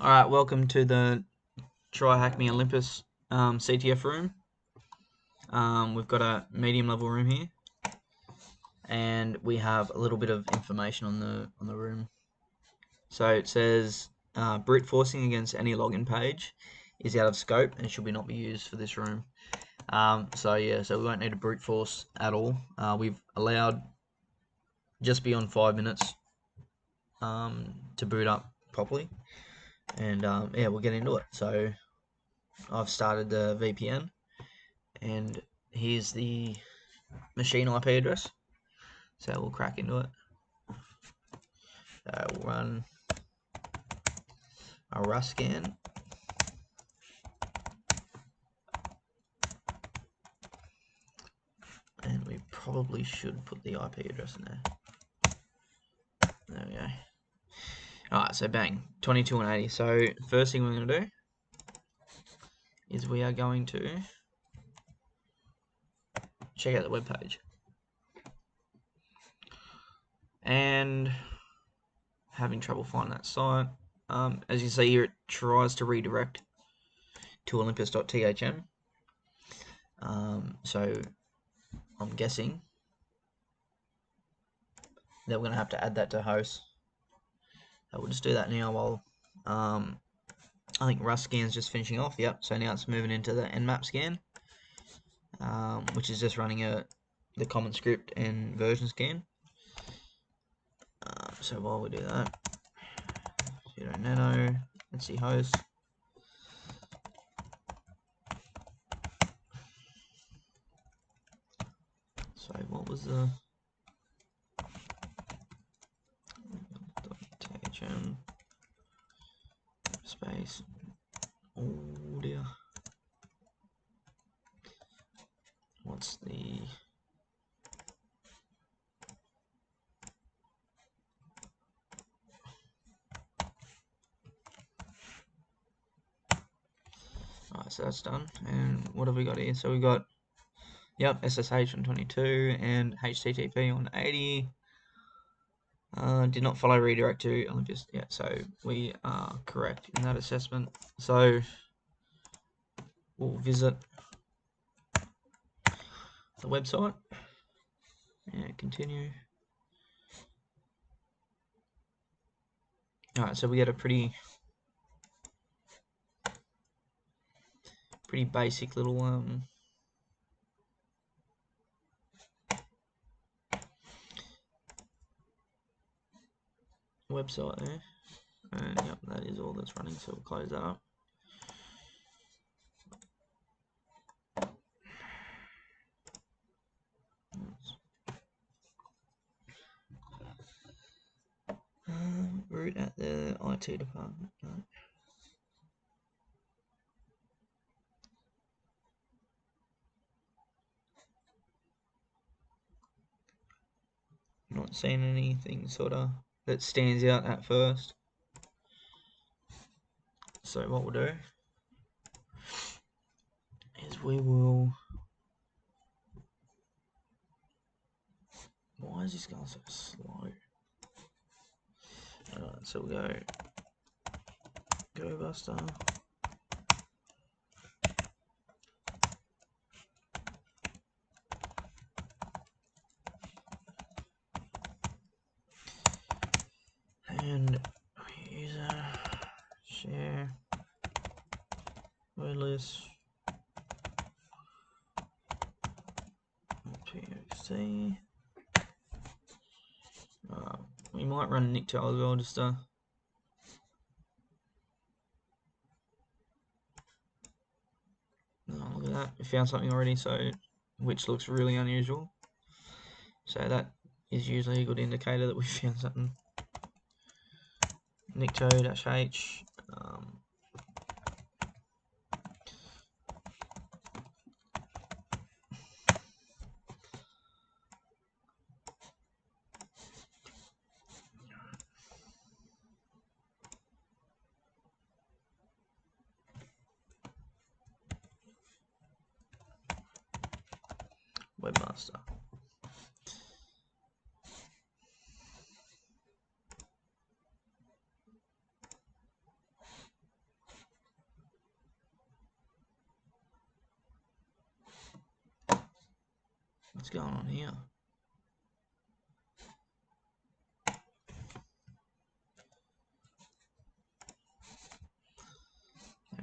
Alright, welcome to the TryHackMe Olympus CTF room. We've got a medium level room here, and we have a little bit of information on the room. So it says brute forcing against any login page is out of scope and should not be used for this room. So we won't need to brute force at all. We've allowed just beyond 5 minutes to boot up properly. And we'll get into it. So I've started the VPN, and here's the machine IP address. So we'll crack into it. We'll run a Rust scan. And we probably should put the IP address in there. There we go. Alright, so bang, 22 and 80. So first thing we're going to do is we are going to check out the web page. And having trouble finding that site. As you see here, it tries to redirect to olympus.thm. So I'm guessing that we're going to have to add that to host. So we'll just do that now while I think Rust scan's just finishing off. Yep, so now it's moving into the Nmap scan, which is just running the common script and version scan. So while we do that, sudo nano, let's see host. So what was the THM space? Oh dear. What's the Alright, so that's done. And what have we got here? So we got SSH on 22 and HTTP on 80. Did not follow redirect to Olympus. Yeah, so we are correct in that assessment. So we'll visit the website and continue. Alright, so we get a pretty basic little website there. And yep, that is all that's running, so we'll close that up. Root at the IT department. No. Not seeing anything sort of that stands out at first. So what we'll do is we will. Why is this going so slow? Alright, so we'll go Buster. And user share word list PXT. We might run Nicto as well, just oh, look at that, we found something already, so which looks really unusual. So that is usually a good indicator that we found something. Nicto-H webmaster. What's going on here?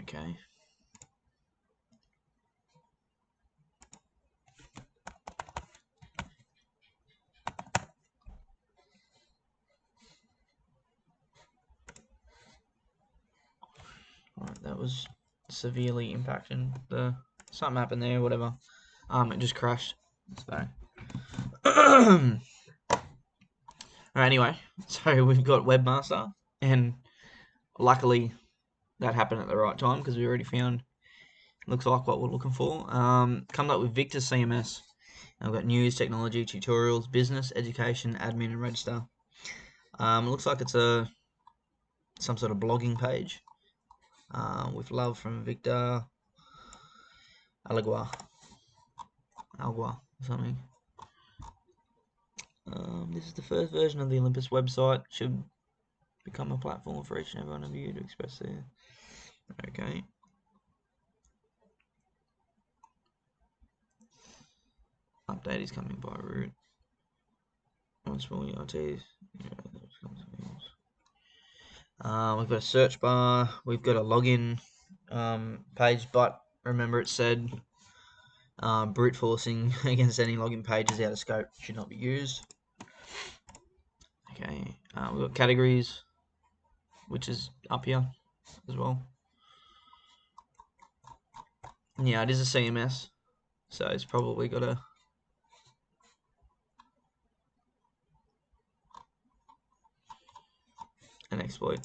Okay. Alright, that was severely impacting the... Something happened there, whatever. It just crashed. So... Alright, anyway. So we've got Webmaster. And luckily that happened at the right time because we already found... Looks like what we're looking for. Comes up with Victor CMS. And we've got news, technology, tutorials, business, education, admin, and register. It looks like it's some sort of blogging page. With love from Victor Alagua or something. This is the first version of the Olympus website. Should become a platform for each and every one of you to express their... Okay. Update is coming by route. On small ERTs. We've got a search bar. We've got a login page, but remember it said brute forcing against any login pages out of scope should not be used. Okay, we've got categories, which is up here as well. Yeah, it is a CMS, so it's probably got an exploit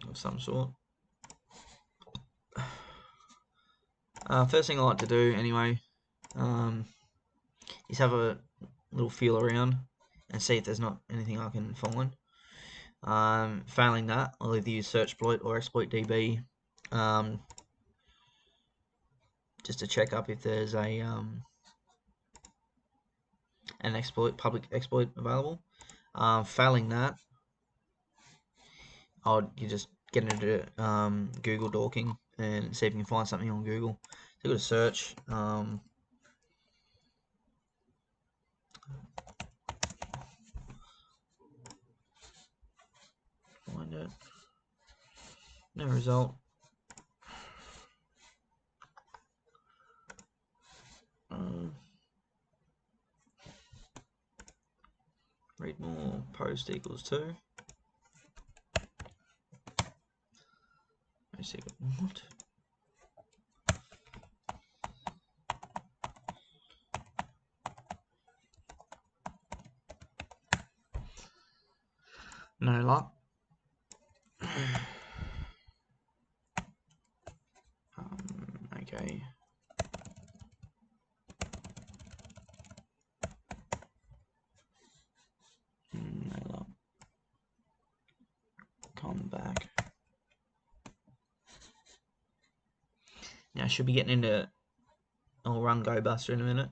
of some sort. First thing I like to do anyway is have a little feel around and see if there's not anything I can find. Failing that, I'll either use search exploit or exploit DB just to check up if there's a an exploit, public exploit available. Failing that, you just get into Google Dorking and see if you can find something on Google. So go to search. Find it. No result. Read more. Post equals 2. Post equals what? No luck. Okay. No luck. Come back. Now I should be getting into... I'll run Go Buster in a minute.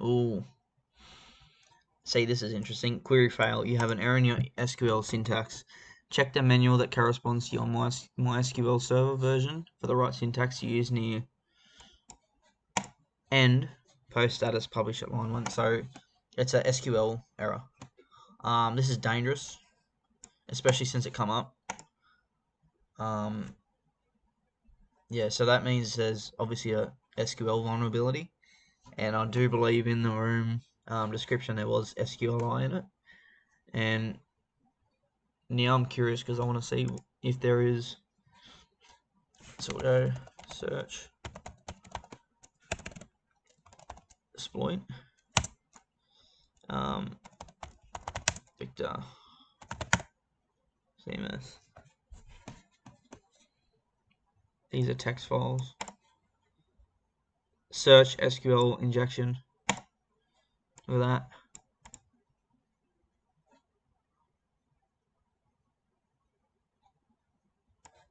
Ooh. See, this is interesting. Query fail. You have an error in your SQL syntax. Check the manual that corresponds to your MySQL server version for the right syntax to use near end post status publish at line 1. So it's a SQL error. This is dangerous, especially since it come up. Yeah, so that means there's obviously a SQL vulnerability, and I do believe in the room description there was SQLi in it. And now I'm curious because I want to see if there is. So we'll go search exploit Victor CMS. These are text files. Search SQL injection. Look at that.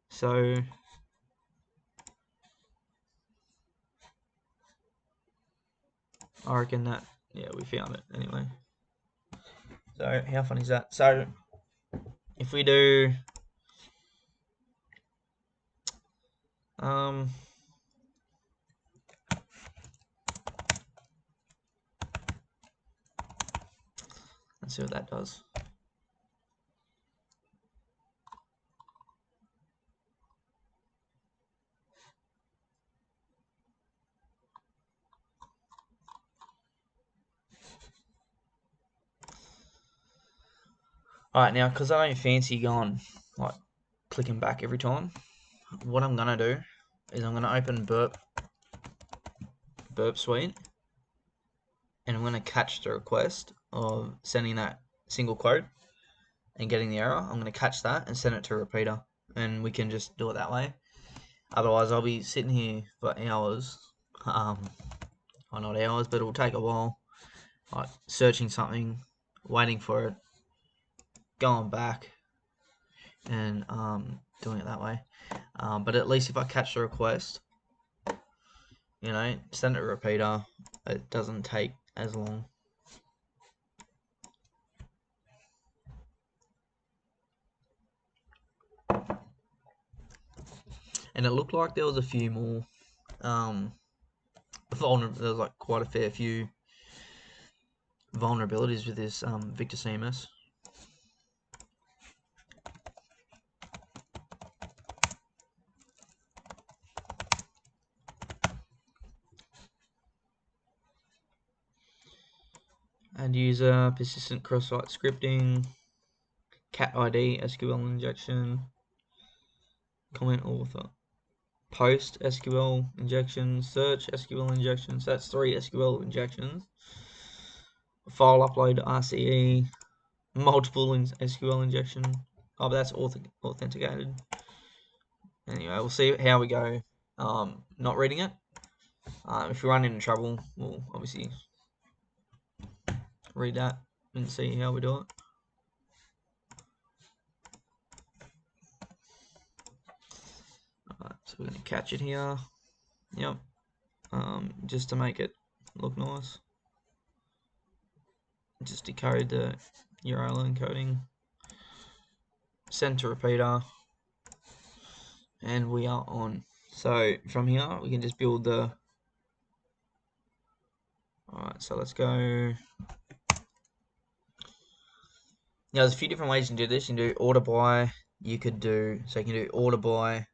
So I reckon that, yeah, we found it anyway. So how fun is that? So if we do Let's see what that does. Alright, now, because I don't fancy going, like, clicking back every time, what I'm going to do is I'm going to open Burp Suite, and I'm going to catch the request of sending that single quote and getting the error. I'm going to catch that and send it to a repeater, and we can just do it that way. Otherwise, I'll be sitting here for hours, or not hours, but it'll take a while, like searching something, waiting for it, going back, and doing it that way. But at least if I catch the request, you know, send it to a repeater, it doesn't take as long. And it looked like there was a few more there's like quite a fair few vulnerabilities with this Victor CMS. Add user, persistent cross-site scripting, cat ID, SQL injection, comment author, post SQL injection, search SQL injections. That's 3 SQL injections. File upload to RCE, multiple SQL injection. Oh, but that's authenticated. Anyway, we'll see how we go. Not reading it. If we run into trouble, we'll obviously read that and see how we do it. Alright, so we're going to catch it here. Yep. Just to make it look nice. Just decode the URL encoding. Send to repeater. And we are on. So from here, we can just build the... Alright, so let's go... Now, there's a few different ways you can do this. You can do order by. You could do... So you can do order by.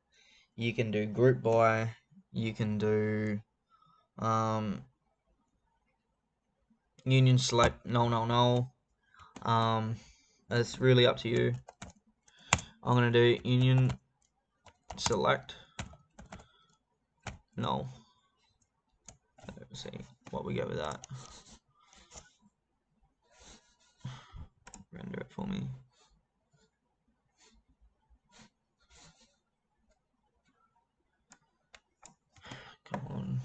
You can do group by. You can do... union select. No. It's really up to you. I'm going to do union select. No. Let's see what we get with that. Render it for me. Come on.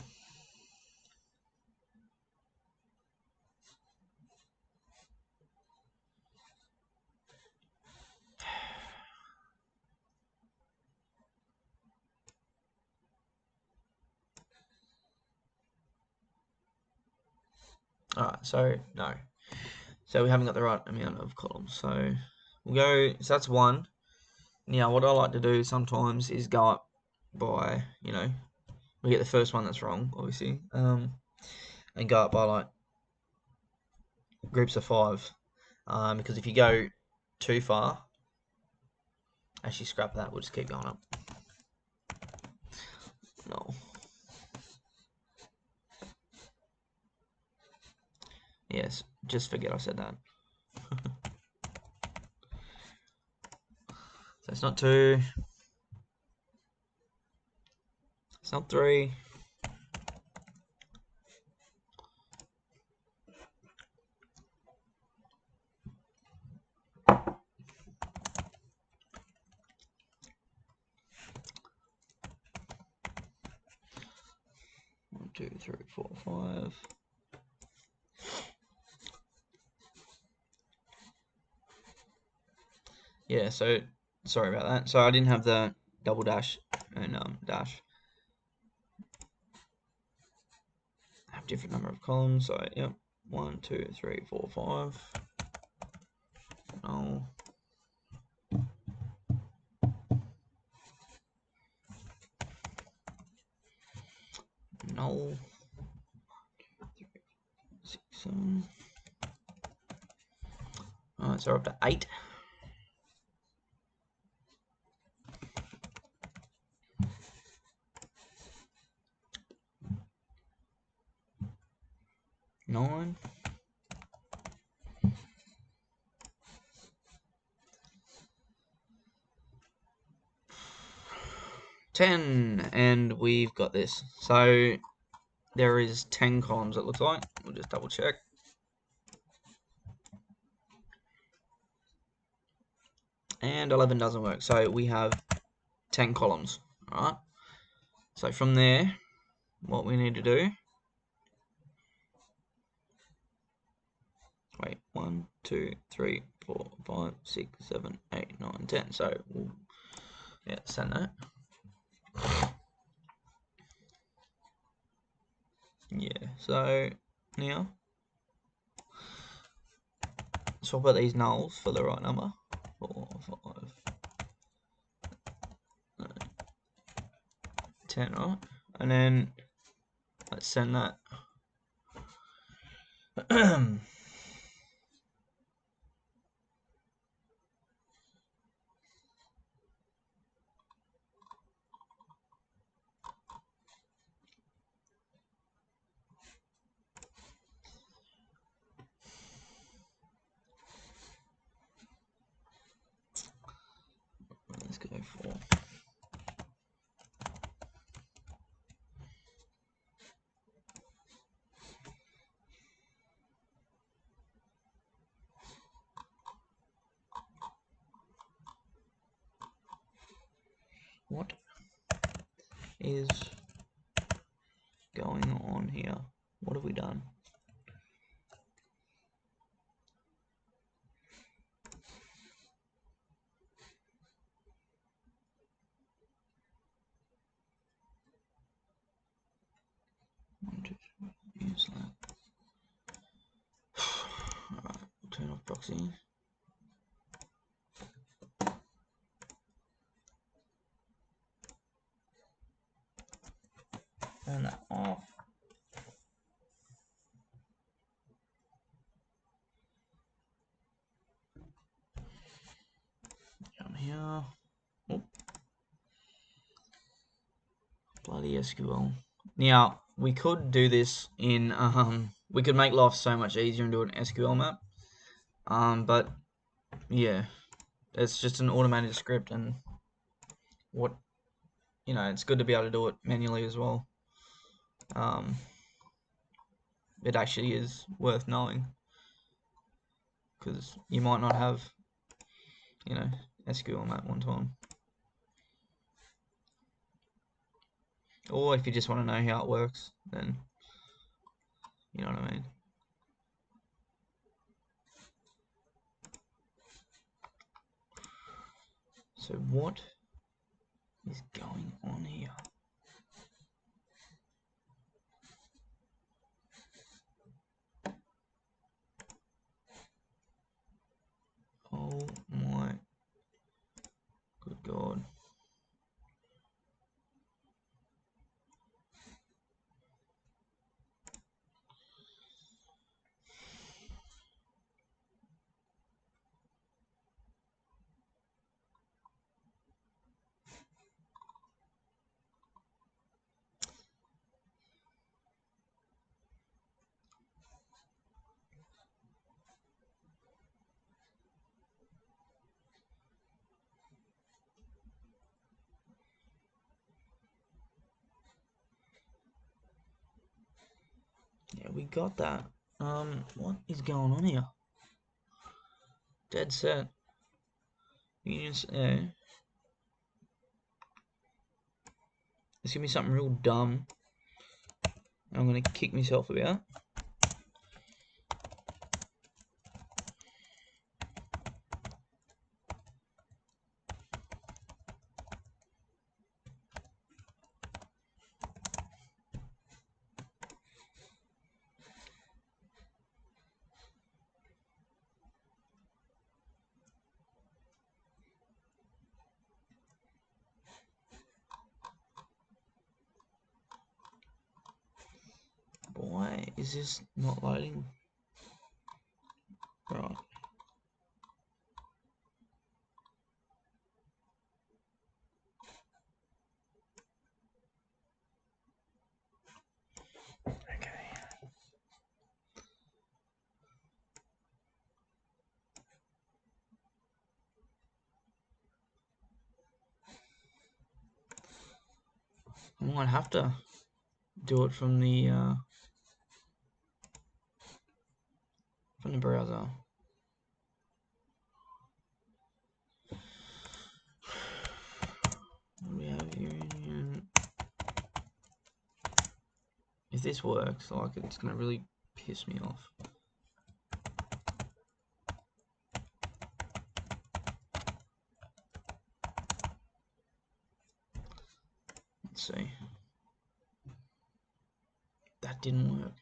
Alright, so no. So we haven't got the right amount of columns. So we'll go, so that's 1. Now what I like to do sometimes is go up by, you know, we get the first one that's wrong, obviously, and go up by like groups of 5. Because if you go too far, actually scrap that, we'll just keep going up. No. Yes, just forget I said that. So it's not 2. It's not 3. One, 2, 3, 4, 5. Yeah, so sorry about that. So I didn't have the double dash and dash. I have different number of columns. So yep, 1, 2, 3, 4, 5. No. null. 6, 7. Alright, so we're up to 8. Nine. 10, and we've got this. So there is 10 columns, it looks like. We'll just double check. And 11 doesn't work, so we have 10 columns. Alright, so from there, what we need to do, wait, 1, 2, 3, 4, 5, 6, 7, 8, 9, 10. So we'll, yeah, send that. Yeah, so now swap out these nulls for the right number. 4, 5, 10, right? And then let's send that. Let's go for what is going on here? What have we done? Use that. Alright, we'll turn off proxy. Turn that off. Down here. Oh. Bloody SQL. Now, we could do this in, we could make life so much easier and do an SQL map. But, yeah, it's just an automated script, and what, you know, it's good to be able to do it manually as well. It actually is worth knowing, because you might not have, you know, SQL map one time. Or if you just want to know how it works, then, you know what I mean. So what is going on here? Oh my good God. Yeah, we got that. What is going on here? Dead set. Units A. It's gonna be something real dumb. I'm gonna kick myself about. Is this not loading? Right. Okay. I might have to do it from the browser. What do we have here? If this works, like, it's gonna really piss me off. Let's see. That didn't work.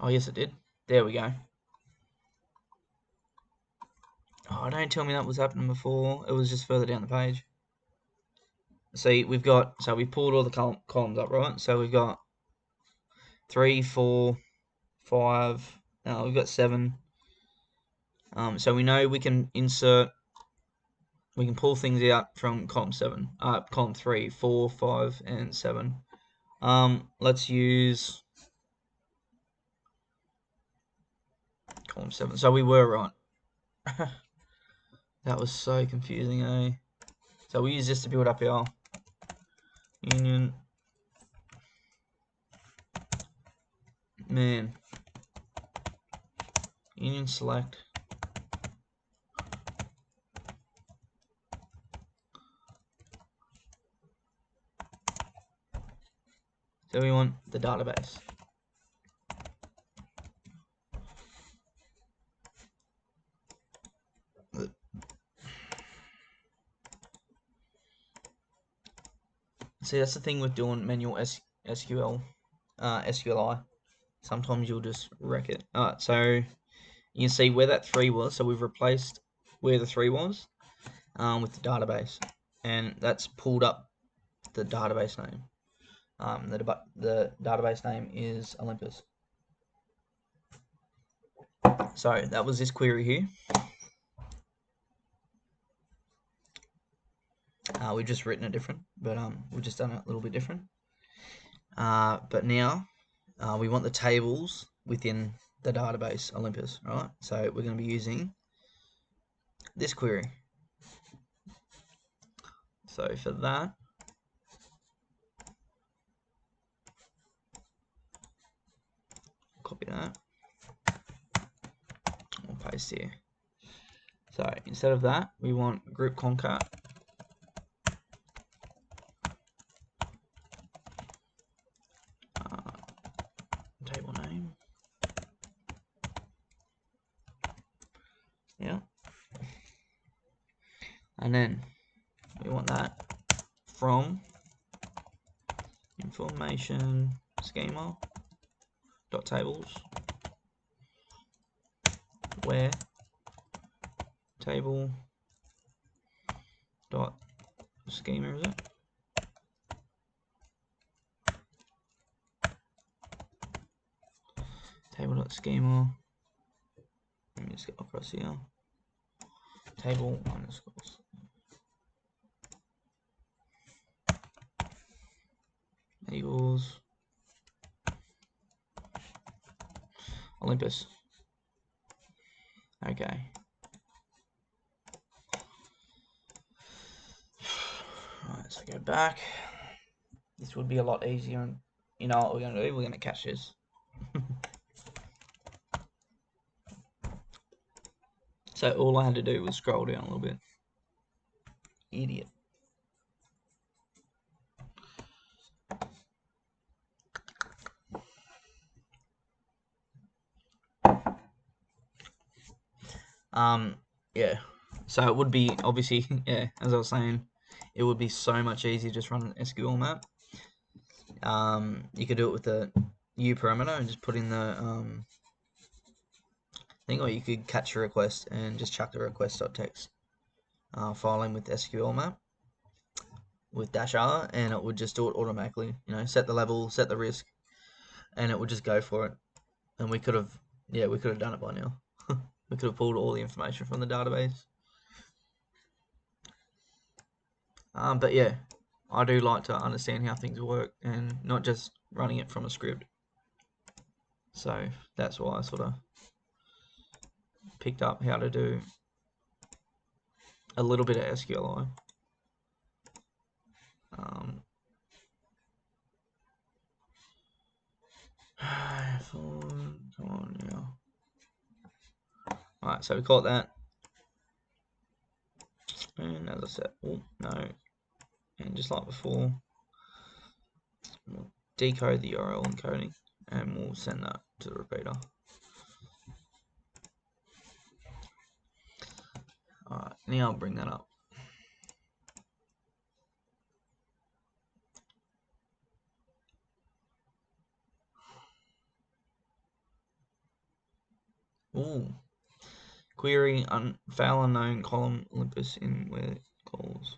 Oh, yes, it did. There we go. Oh, don't tell me that was happening before. It was just further down the page. See, we've got, so we pulled all the columns up, right? So we've got 3, 4, 5, we've got 7. So we know we can pull things out from column 7, column 3, 4, 5, and 7. Let's use column 7. So we were right. That was so confusing, eh? So we use this to build up our union. Man. Union select. So we want the database. See, that's the thing with doing manual SQL, SQLi. Sometimes you'll just wreck it. Alright, so you can see where that 3 was. So we've replaced where the 3 was with the database. And that's pulled up the database name. The database name is Olympus. So that was this query here. We've just written it different, but we've just done it a little bit different. But now we want the tables within the database Olympus, right? So we're going to be using this query. So for that, copy that, we'll paste here. So instead of that, we want group concat table name. Yeah. And then we want that from information schema dot tables where table dot schema, is it? Table dot schema. Let me just get across here. Table underscores. Equals Olympus. Okay. Alright, so go back. This would be a lot easier, and you know what we're going to do? We're going to cache this. So all I had to do was scroll down a little bit. Idiot. Yeah. So it would be, obviously, yeah, as I was saying, it would be so much easier just run an SQL map. You could do it with the U parameter and just put in the thing, or you could catch a request and just chuck the request.txt file in with SQL map with -r, and it would just do it automatically. You know, set the level, set the risk, and it would just go for it. And we could have done it by now. We could have pulled all the information from the database. But yeah, I do like to understand how things work and not just running it from a script. So that's why I sort of picked up how to do a little bit of SQLi. Come on now. Alright, so we caught that. And as I said, oh no. And just like before, we'll decode the URL encoding and we'll send that to the repeater. Alright, now I'll bring that up. Ooh. Query fail unknown column Olympus in where calls.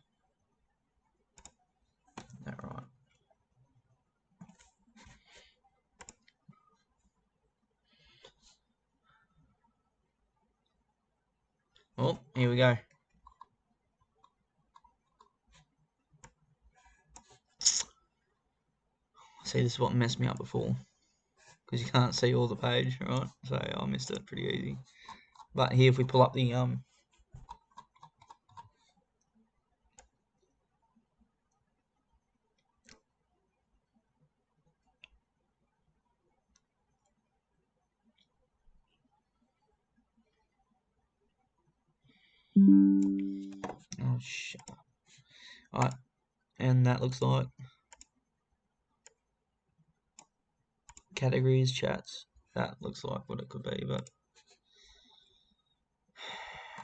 That right. Oh, here we go. See, this is what messed me up before, because you can't see all the page, right? So I missed it pretty easy. But here, if we pull up the oh shit. Alright, and that looks like categories, chats. That looks like what it could be, but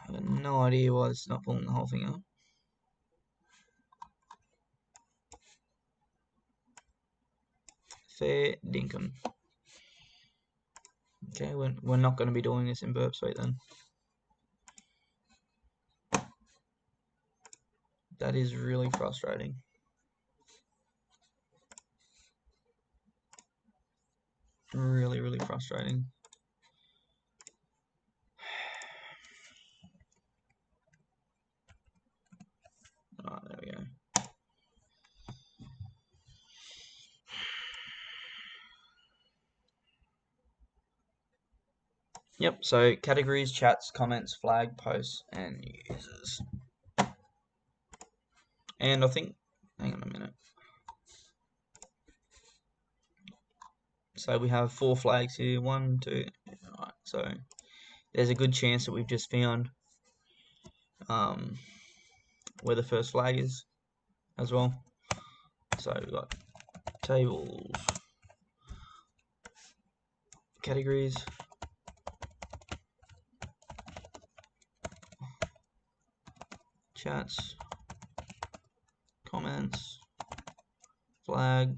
I have no idea why it's not pulling the whole thing up. Fair dinkum. Okay, we're not going to be doing this in Burp Suite then. That is really frustrating. Really, really frustrating. Oh, there we go. Yep, so categories, chats, comments, flag, posts, and users. And I think, hang on a minute. So we have 4 flags here, 1, 2, alright, so there's a good chance that we've just found where the first flag is as well. So we've got tables, categories, chats, comments, flag,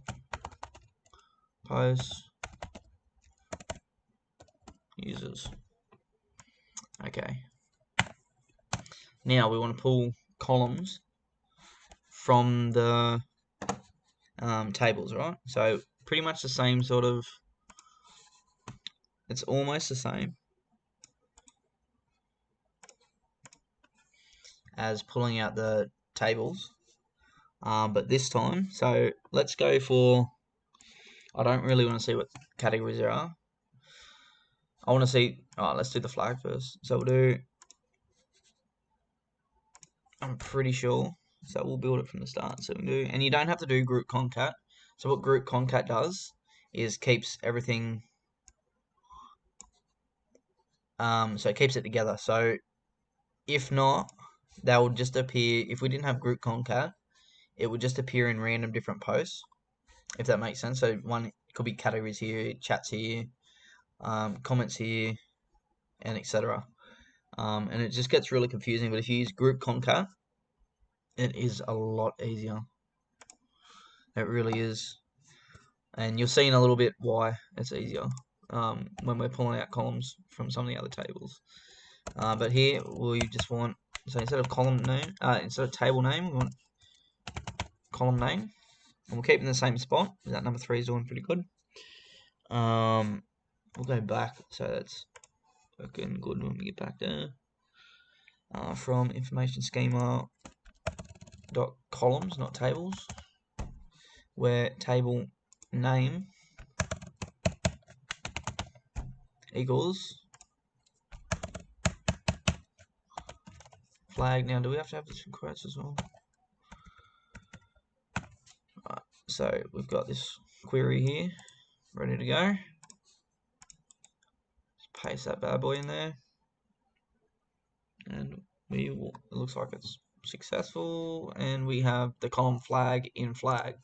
posts, users. Okay. Now we want to pull columns from the tables, right? So pretty much the same sort of, it's almost the same as pulling out the tables, but this time, so let's go for, I don't really want to see what categories there are. I want to see, let's do the flag first. So we'll do, I'm pretty sure, so we'll build it from the start. So we'll do, and you don't have to do group concat. So what group concat does is keeps everything, so it keeps it together. So if not, they would just appear, if we didn't have group concat, it would just appear in random different posts, if that makes sense. So one could be categories here, chats here, comments here, and etc. And it just gets really confusing. But if you use group concat, it is a lot easier. It really is. And you'll see in a little bit why it's easier when we're pulling out columns from some of the other tables. But here we just want, so instead of column name, instead of table name, we want column name. And we'll keep it in the same spot. That number 3 is doing pretty good. we'll go back, so that's working good when we get back there. From information schema dot columns, not tables, where table name equals flag. Now, do we have to have this in quotes as well? Right, so we've got this query here ready to go. Just paste that bad boy in there, and it looks like it's successful, and we have the column flag in flag.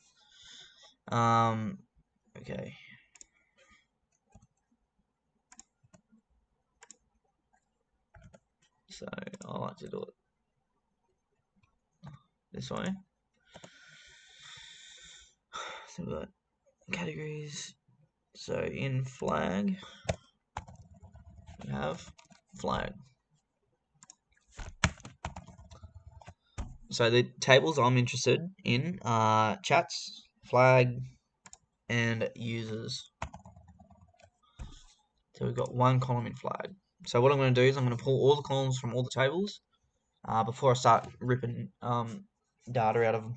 Okay. So I like to do it this way. So we've got categories. So in flag, we have flag. So the tables I'm interested in are chats, flag, and users. So we've got one column in flag. So what I'm going to do is I'm going to pull all the columns from all the tables before I start ripping data out of them.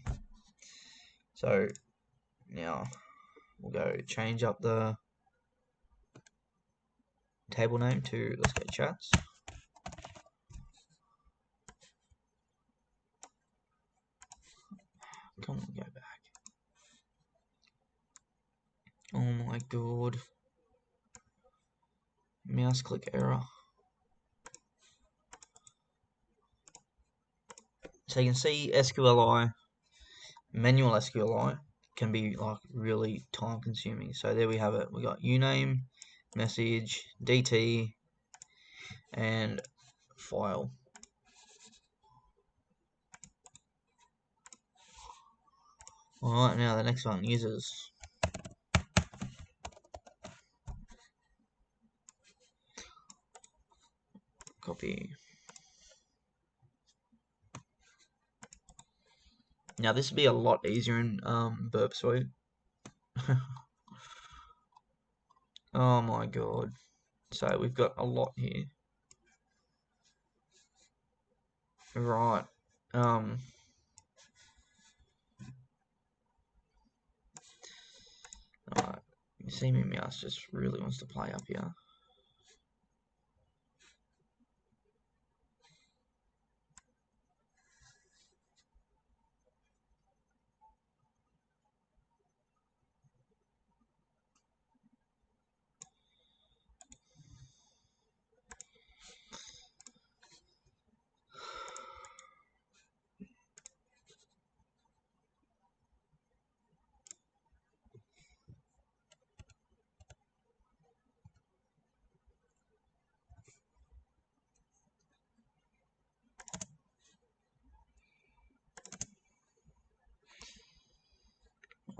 So now we'll go change up the table name to, let's go chats. Come on, go back. Oh my god. Mouse click error. So you can see SQLi, manual SQLi can be like really time consuming. So there we have it. We got uname, message, DT, and file. Alright, now the next one, users. Copy. Now this would be a lot easier in Burp Suite. Oh my god. So we've got a lot here. Right. Alright. You see me mouse just really wants to play up here.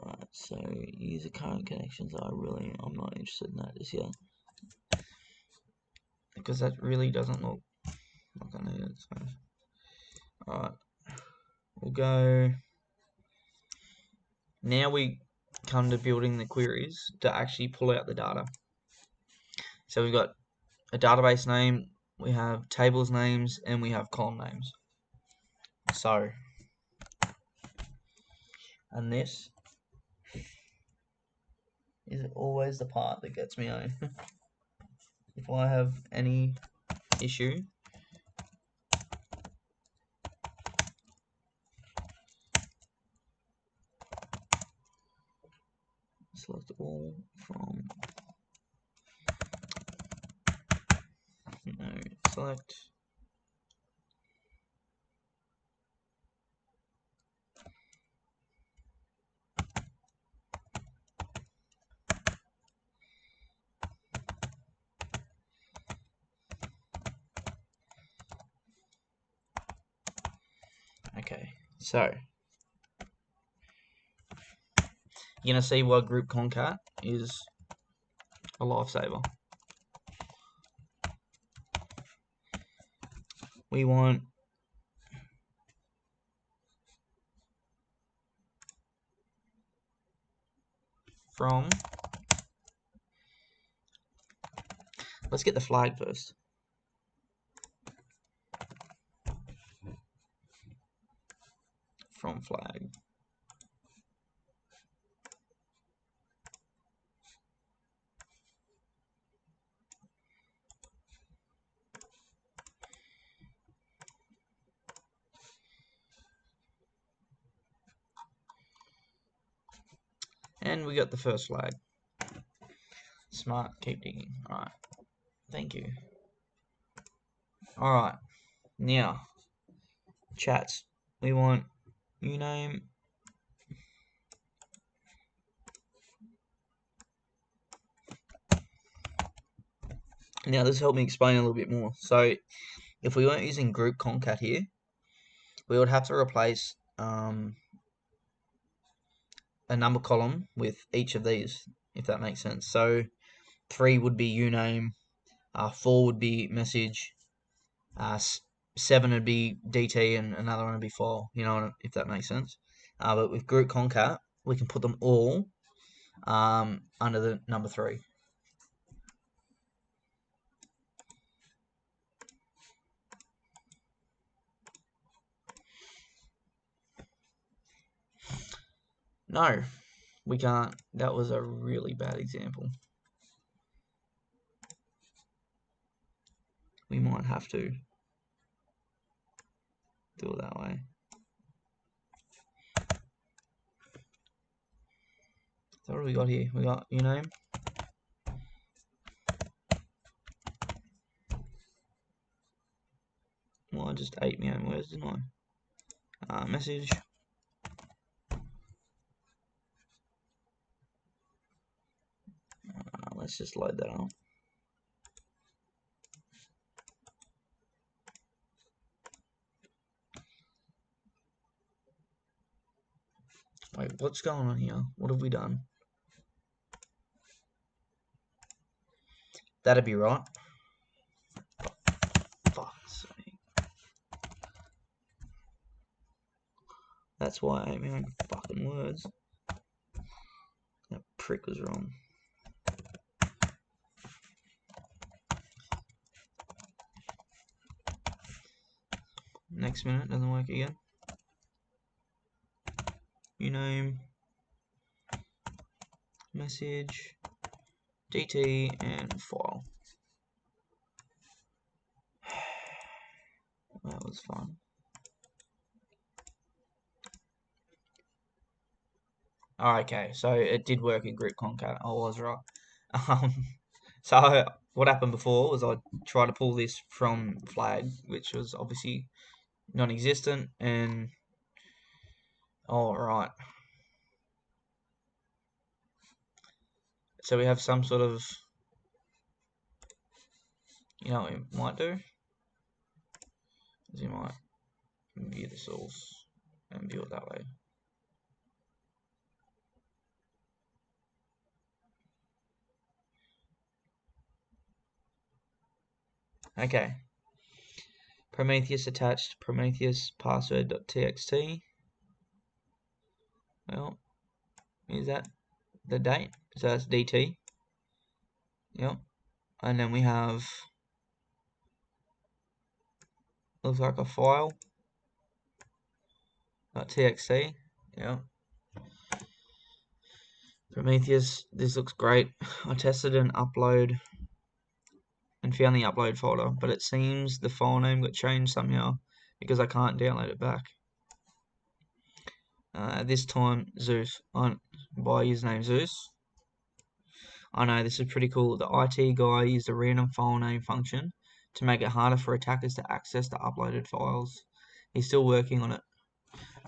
Alright, so user current connections I'm not interested in that just yet. Because that really doesn't look like I need it. So. Alright, we'll go. Now we come to building the queries to actually pull out the data. So we've got a database name, we have tables names, and we have column names. So, and this is always the part that gets me home. If I have any issue, select all from, no, select, okay, so you're gonna see why group concat is a lifesaver. We want from let's get the flag first. From flag. And we got the first flag. Smart, keep digging. Alright. Thank you. Alright. Now, chats. We want uname. Now, this helped me explain a little bit more. So, if we weren't using group concat here, we would have to replace a number column with each of these, if that makes sense. So 3 would be uname, 4 would be message, 7 would be DT, and another one would be file. You know, if that makes sense. But with group concat, we can put them all under the number 3. No, we can't. That was a really bad example. We might have to do it that way. So what do we got here? We got uname. Well, I just ate my own words, didn't I? Message. Let's just load that up. Wait, what's going on here? What have we done? That'd be right. Fuck's sake. That's why I ate my own fucking words. That prick was wrong. Next minute, doesn't work again. Uname, message, DT, and file. That was fun. Okay, so it did work in group concat. I was right. So what happened before was I tried to pull this from flag, which was obviously non-existent, and right. So we have some sort of, you know what we might do? Is you might view the source and view it that way. Okay. Prometheus attached, Prometheus password.txt. Well, is that the date? So that's DT. Yep. And then we have, looks like a file. .txt. Yep. Prometheus, this looks great. I tested an upload and found the upload folder, but it seems the file name got changed somehow because I can't download it back. At this time, Zeus, by username Zeus. I know, this is pretty cool. The IT guy used a random file name function to make it harder for attackers to access the uploaded files. He's still working on it.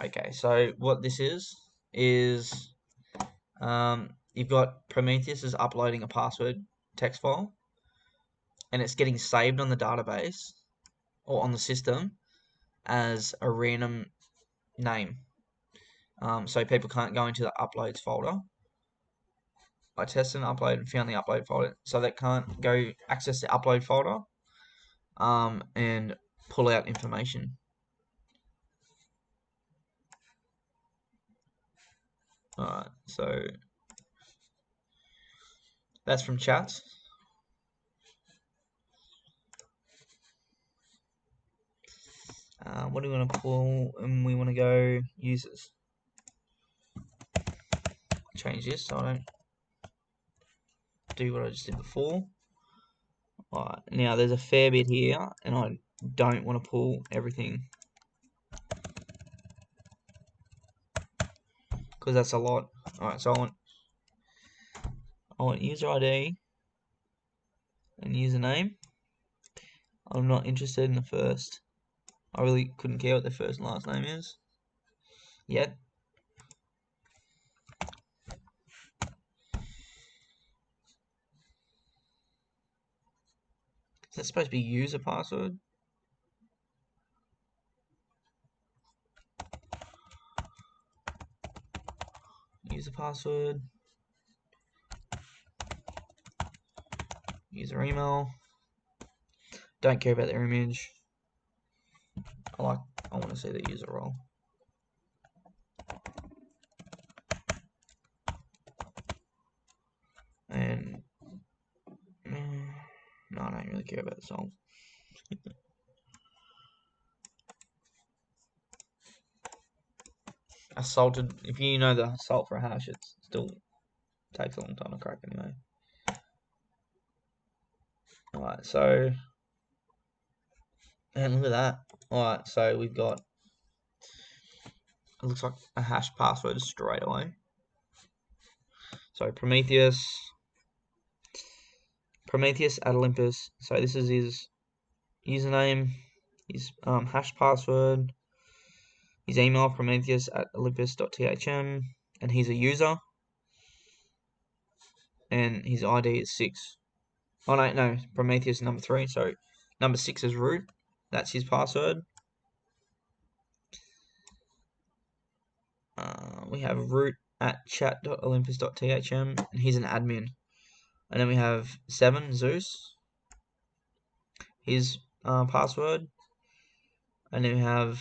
Okay, so what this is you've got Prometheus is uploading a password text file, and it's getting saved on the database or on the system as a random name. So people can't go into the uploads folder. I tested and upload and found the upload folder, so they can't go access the upload folder and pull out information. Alright, so that's from chats. What do we want to pull? And we want to go users. Change this so I don't do what I just did before. Alright, now there's a fair bit here, and I don't want to pull everything because that's a lot. Alright, so I want user ID and username. I'm not interested in the first. I really couldn't care what the first and last name is yet. Is that supposed to be user password? User password. User email. Don't care about their image. I want to see the user role. And no, I don't really care about the song. Assaulted. If you know the assault for a hash, it still takes a long time to crack anyway. Alright, so, and look at that. Alright, so we've got, it looks like a hash password straight away. So Prometheus at Olympus. So this is his username, his hash password, his email, Prometheus at Olympus.thm, and he's a user. And his ID is 6. Oh no, Prometheus number 3. So number 6 is root. That's his password. We have root at chat.olympus.thm, and he's an admin. And then we have 7, Zeus, his password. And then we have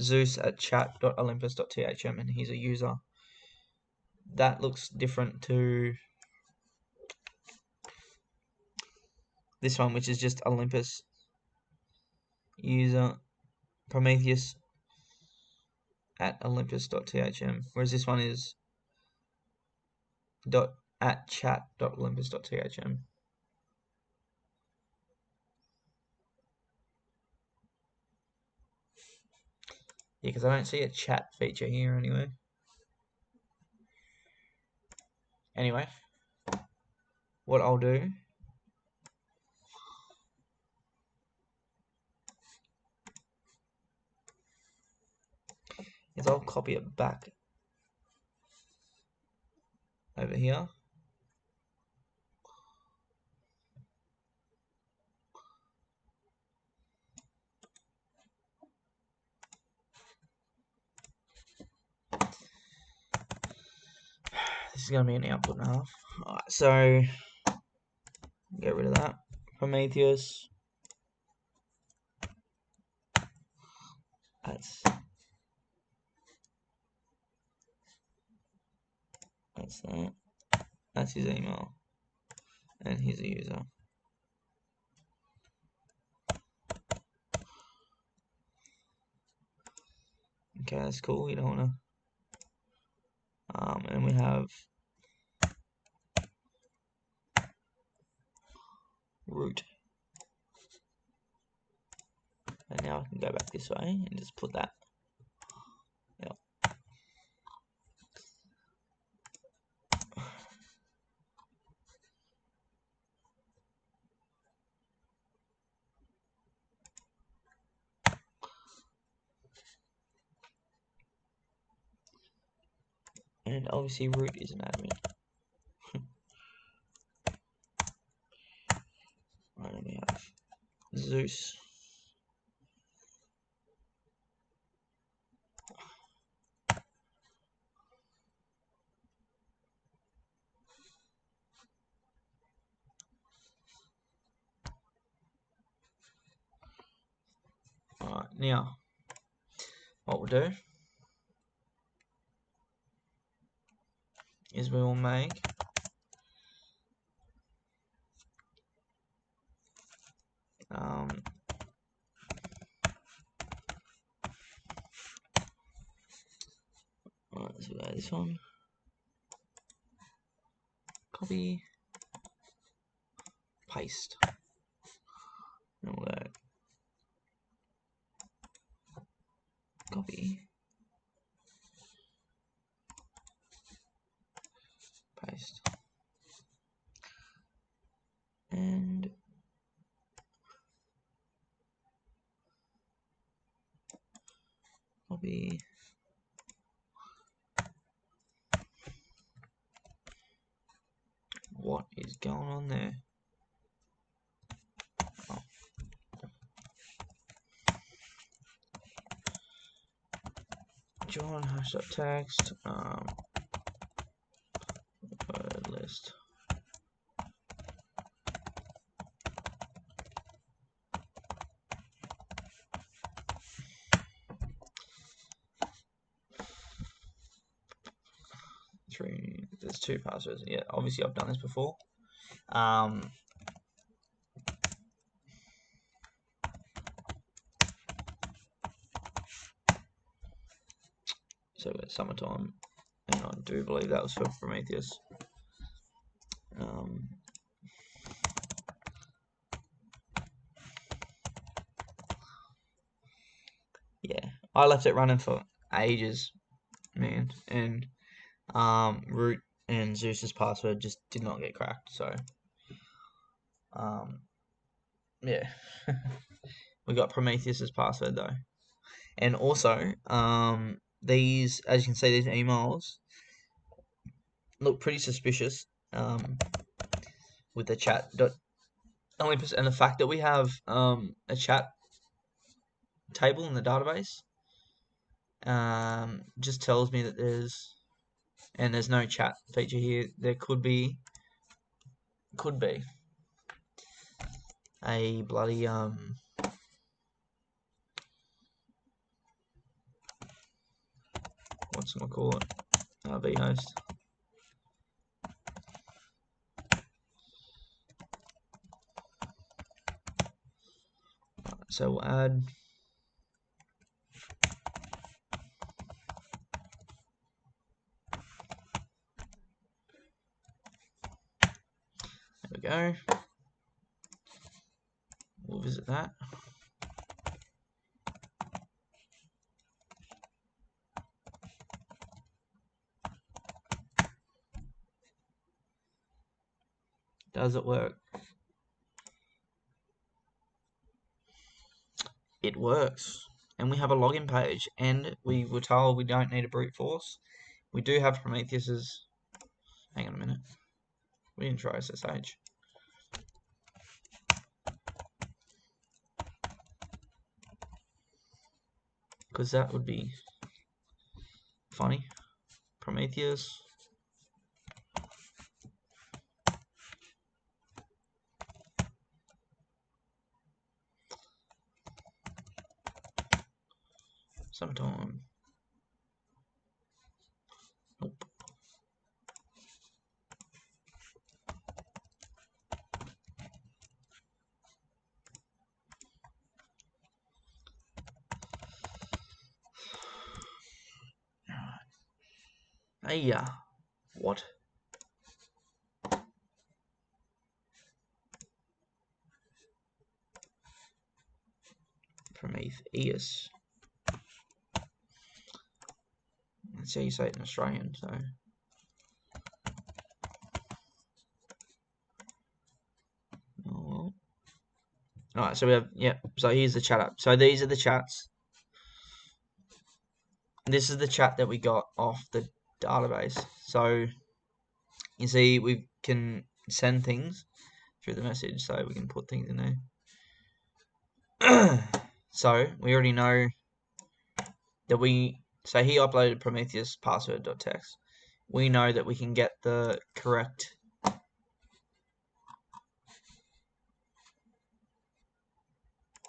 Zeus at chat.olympus.thm, and he's a user. That looks different to this one, which is just Olympus user Prometheus at olympus.thm, whereas this one is at chat.olympus.thm. Yeah, because I don't see a chat feature here anyway. Anyway, what I'll do is I'll copy it back over here. This is going to be an output and a half. Alright, so get rid of that. Prometheus. That's that. That's his email. And he's a user. Okay, that's cool. You don't want to. And we have root. And now I can go back this way and just put that. Yep. And obviously root is an admin. Right, then we have Zeus. Alright, now what we'll do is we will make Alright, so we got this one. Copy. Paste. And we'll go copy. Paste. And copy. What is going on there? Oh. Join hash.text word list. There's 2 passwords. Yeah, obviously I've done this before. So it's summertime, and I do believe that was for Prometheus. Yeah, I left it running for ages, man, and Root and Zeus's password just did not get cracked. So, yeah, we got Prometheus's password though, and also these, as you can see, these emails look pretty suspicious. With the chat.Olympus and the fact that we have a chat table in the database just tells me that there's no chat feature here. There could be a bloody what's gonna call it, vhost. So we'll add there we go. We'll visit that. Does it work? It works. And we have a login page, and we were told we don't need a brute force. We do have Prometheus's. Hang on a minute. We didn't try SSH. Because that would be funny. Prometheus. Sometime. Nope. Hey, what? Prometheus. That's how you say it in Australian, so. Oh well. Alright, so we have, so here's the chat app. So these are the chats. This is the chat that we got off the database. So you see, we can send things through the message, so we can put things in there. So we already know that so he uploaded Prometheus password.txt. We know that we can get the correct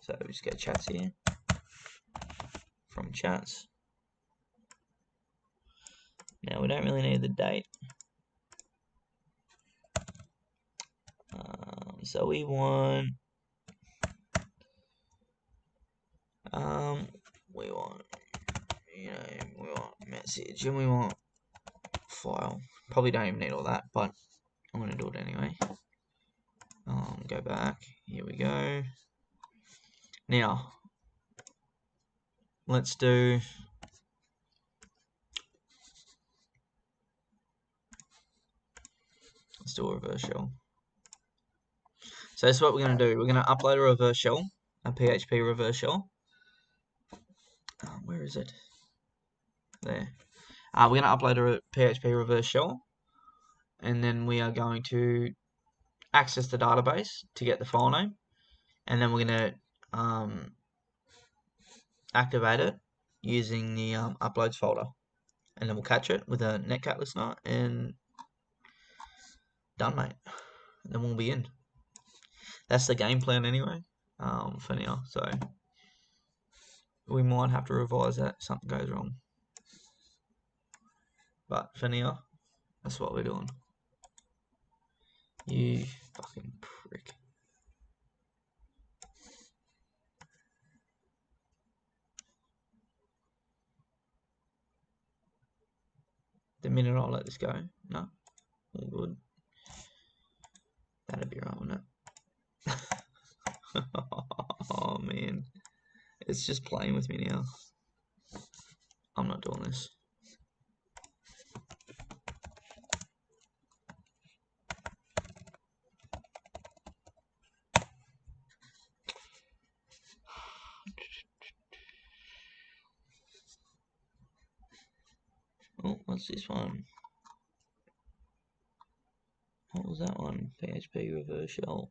so we just get chats here from chats. Now we don't really need the date. So we want we want message, and we want file. Probably don't even need all that, but I'm going to do it anyway. Go back. Here we go. Now, let's do a reverse shell. So that's what we're going to do. We're going to upload a reverse shell, a PHP reverse shell. Where is it? There. We're going to upload a PHP reverse shell, and then we are going to access the database to get the file name, and then we're going to activate it using the uploads folder, and then we'll catch it with a netcat listener, and done, mate. And then we'll be in. That's the game plan anyway, for now. So we might have to revise that if something goes wrong. But for now, that's what we're doing. You fucking prick. The minute I let this go, no, all good. That'd be right, wouldn't it? Oh man, it's just playing with me now. I'm not doing this. Oh, what's this one? What was that one? PHP reverse shell.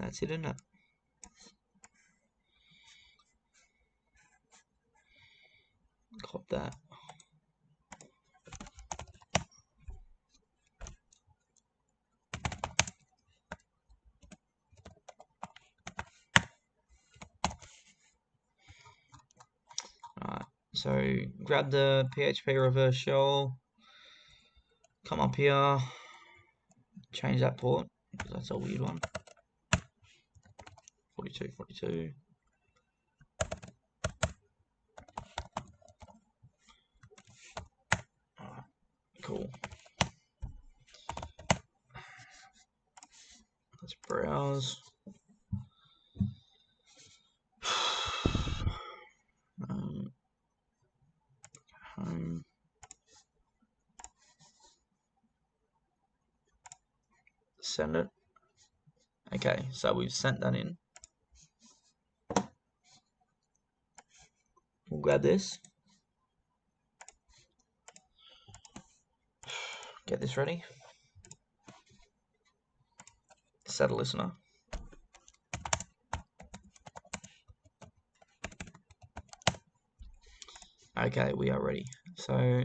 That's it, isn't it? Cop that. Alright, so grab the PHP reverse shell, come up here, change that port, because that's a weird one. 4242. Alright, cool. Let's browse. Home. Send it. Okay, so we've sent that in. We'll grab this. Get this ready. Set a listener. Okay, we are ready. So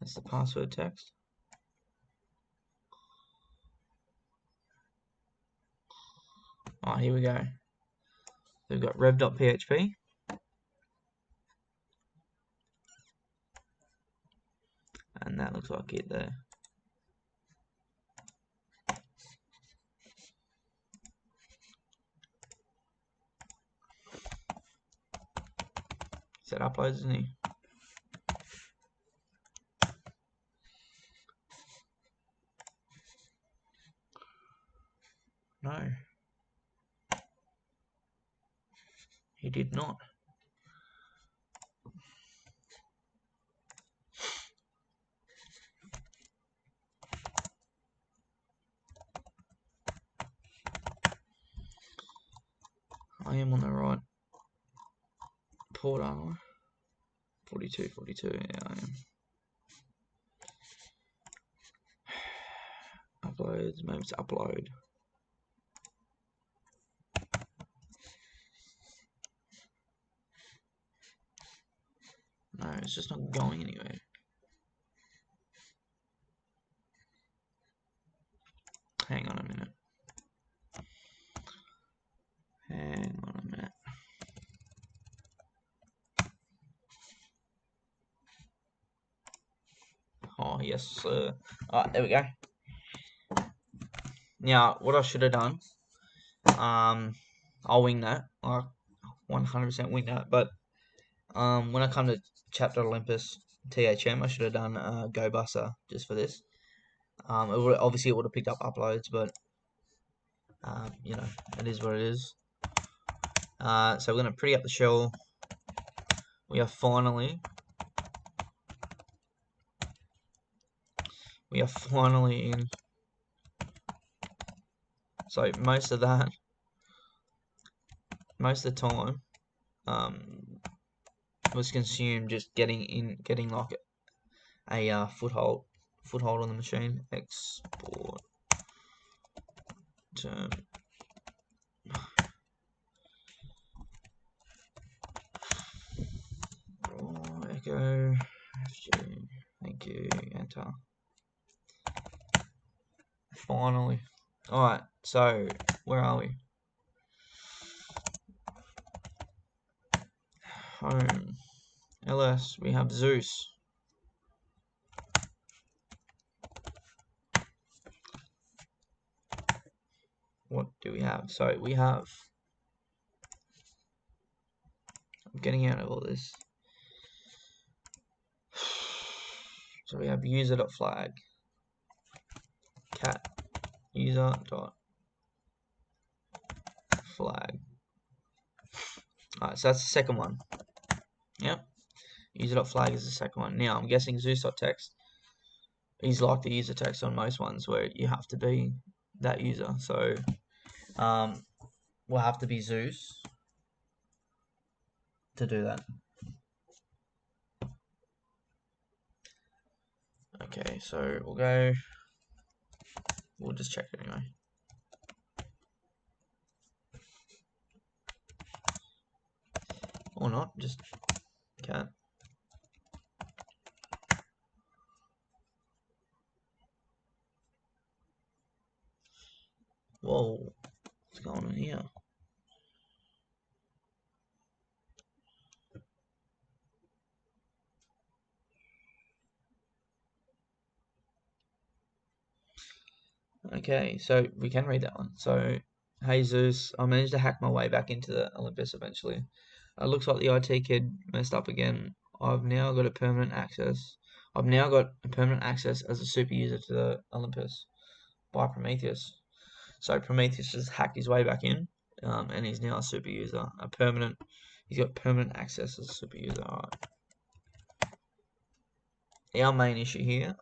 that's the password text. Oh, here we go. So we've got rev.php. And that looks like it there. Set uploads, isn't he? No. He did not. I am on the right port, aren't I? 4242, yeah, I am. Uploads, maybe it's upload. No, it's just not going anywhere. Hang on a minute. Oh, yes, sir. Alright, there we go. Now, what I should have done, I'll wing that. I'll 100% wing that. But when I come to Chapter Olympus THM, I should have done Go Buster just for this. Obviously, it would have picked up uploads, but you know, it is what it is. So we're going to pretty up the shell. We are finally in. So most of the time, was consumed just getting like a foothold on the machine. Export term. Echo FG. Thank you. Enter. Finally. Alright, so where are we? Home. LS, we have Zeus. What do we have? So we have, I'm getting out of all this. So we have user.flag cat user.flag. Alright, so that's the second one. Yep. User.flag is the second one. Now I'm guessing Zeus.text is like the user text on most ones where you have to be that user. So we'll have to be Zeus to do that. Okay, so we'll just check it anyway. Or not, just cat. Whoa, what's going on here? Okay, so we can read that one. So, hey Zeus, I managed to hack my way back into the Olympus eventually. It looks like the IT kid messed up again. I've now got permanent access as a super user to the Olympus by Prometheus. So Prometheus just hacked his way back in, and he's now a super user. He's got permanent access as a super user. Alright. Our main issue here,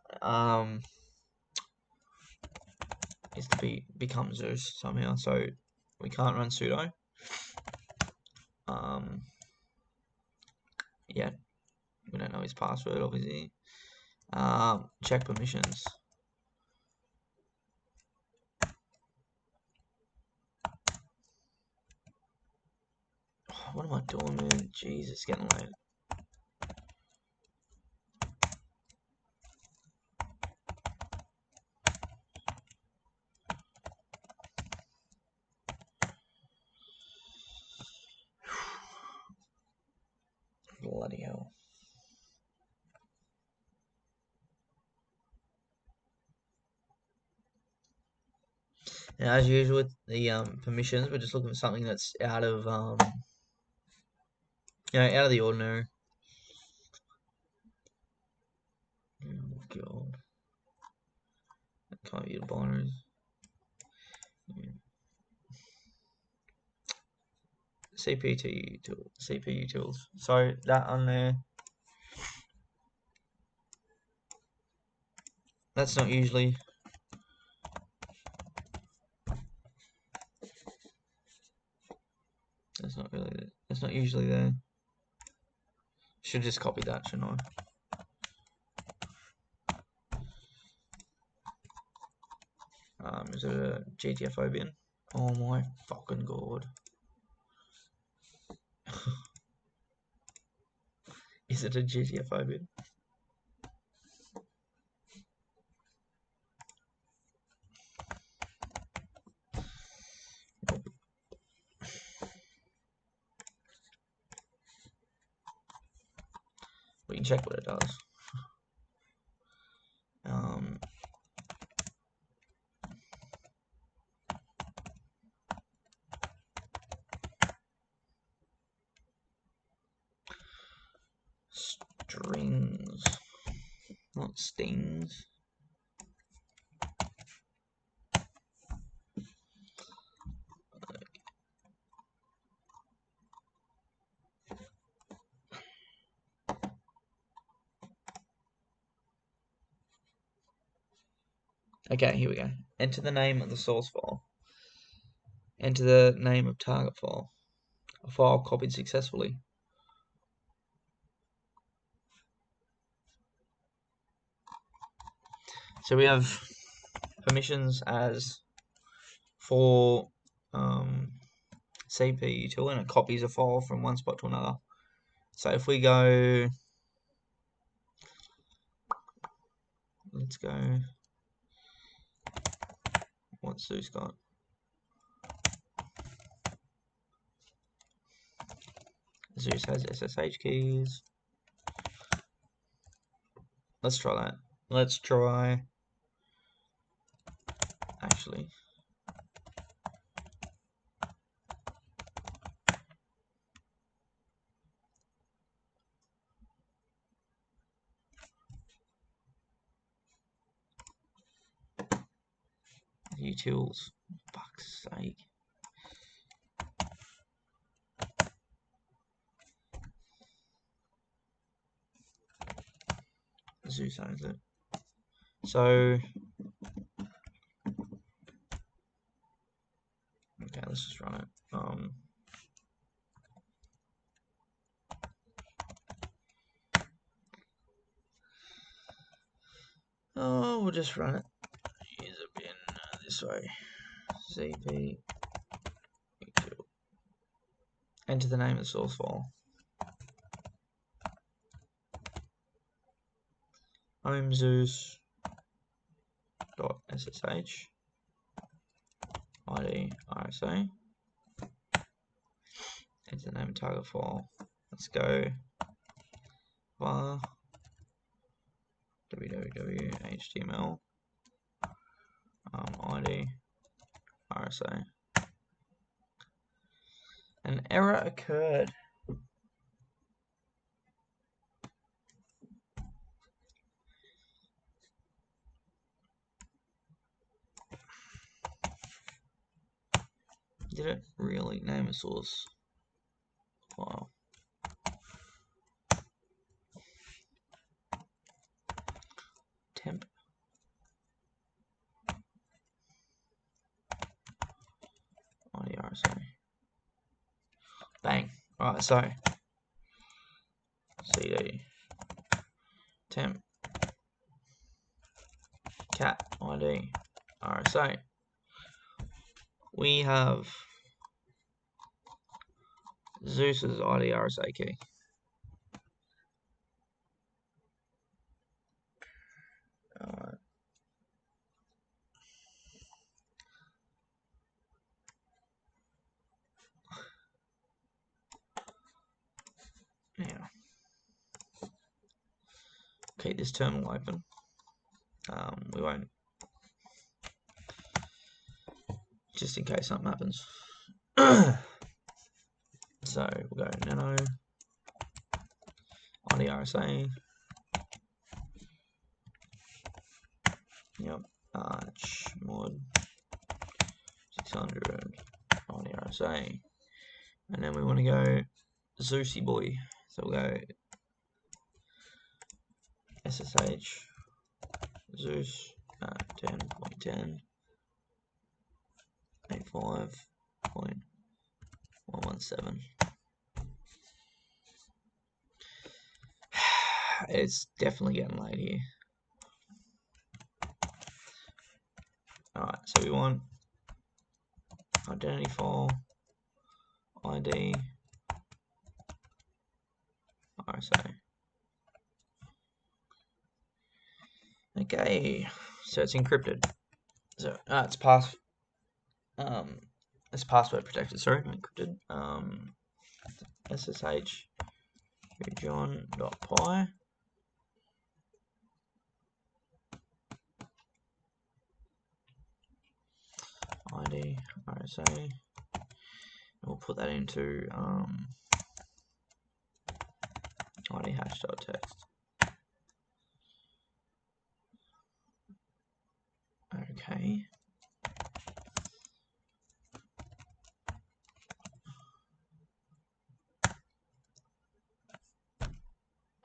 is to become Zeus somehow. So we can't run sudo. Yeah, we don't know his password, obviously. Check permissions. What am I doing, man? Jesus, it's getting late. Bloody hell. Now, as usual with the permissions, we're just looking for something that's out of out of the ordinary. Oh god, I can't use binaries. CPU tools. So that on there. That's not usually. That's not usually there. Should just copy that, shouldn't I? Is it a GTFO bin? Oh my fucking god. Is it a GTFO bin? Nope. We can check what it does. want stings. Okay, here we go. Enter the name of the source file. Enter the name of target file. A file copied successfully. So we have permissions as for CP util, and it copies a file from one spot to another. So if we go, let's go, what's Zeus got? Zeus has SSH keys. Let's try that. Let's try, actually, utils, fuck's sake. Zeus owns it. So, okay, let's just run it. Oh, we'll just run it. User bin this way. CP util. Enter the name of the source file. Zeus.ssh ID RSA. Enter the name of target file. Let's go var www.html ID RSA. An error occurred. Did it really name a source file? Temp ID RSA. Bang. Alright, so cd temp cat ID RSA. We have Zeus's ID RSA key. Now, keep this terminal open. We won't, just in case something happens. So we'll go nano ID RSA. Yep, arch mod 600 ID RSA, and then we want to go Zeusy boy. So we'll go SSH Zeus 10.10 85.117. It's definitely getting late here. Alright, so we want identity file ID RSA. Okay, so it's encrypted. So it's password protected. Sorry, encrypted. SSH region.py. ID RSA. We'll put that into ID hash.text. Okay.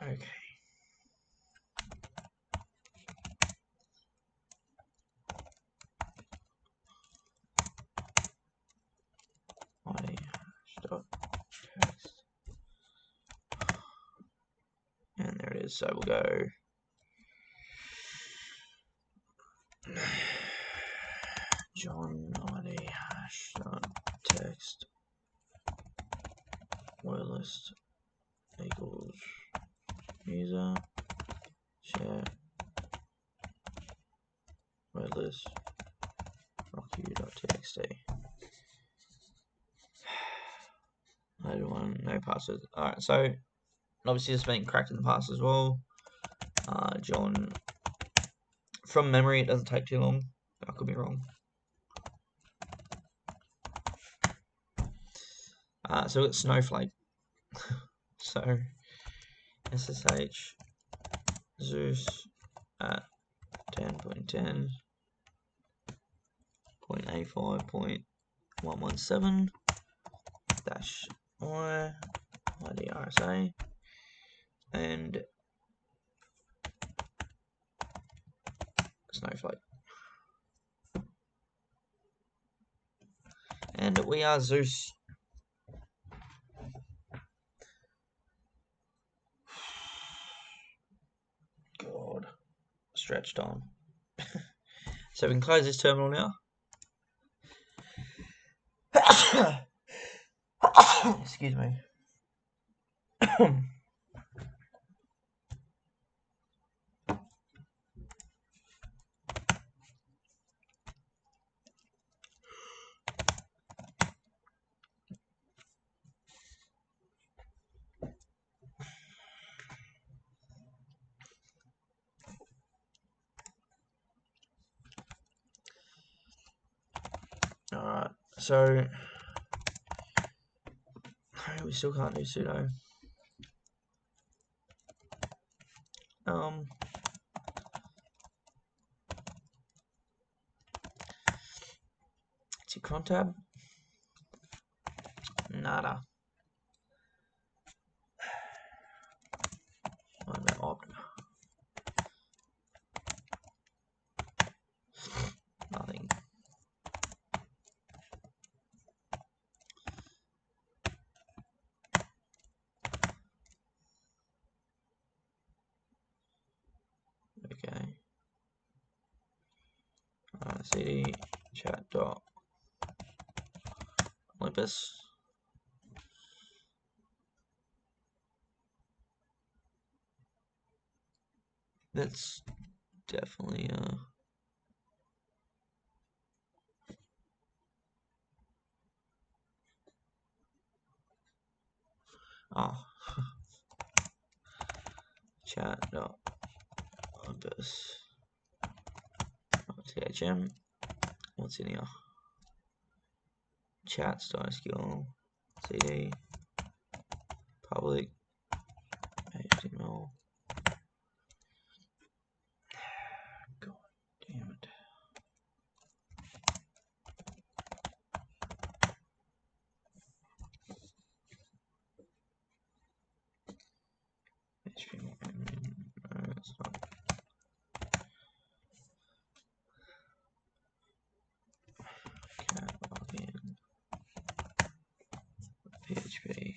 Okay. ID dot text. And there it is. So we'll go John ID hash dot text word list equals user share word list rocku.txt. Loaded one, no password. Alright, so obviously it's been cracked in the past as well. John, from memory, it doesn't take too long. I could be wrong. So we've got Snowflake. So SSH Zeus at 10.10.85.117 dash I ID RSA and Snowflake. And we are Zeus. God, stretched on. So we can close this terminal now. Excuse me. Alright, so we still can't do sudo. It's your cron tab. Nada. What about opt? Nothing. Okay. CD chat dot Olympus. That's definitely chat dot Olympus THM. What's in here? Chats.sql CD public HTML. God damn it. HTML. No, it's not. Cat login. PHP.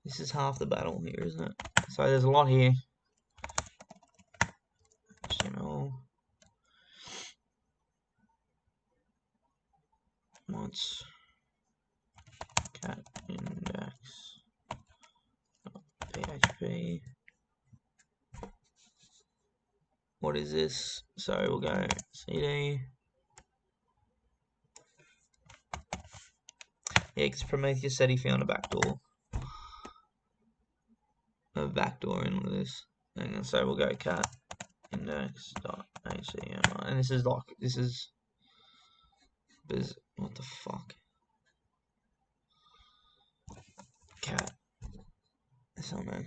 This is half the battle here, isn't it? So there's a lot here. HTML. Mods. Cat index. PHP. what is this? So we'll go CD. Yeah, because Prometheus said he found a backdoor. A backdoor in this. And so we'll go cat index.html. And this is like, what the fuck? Cat. Something.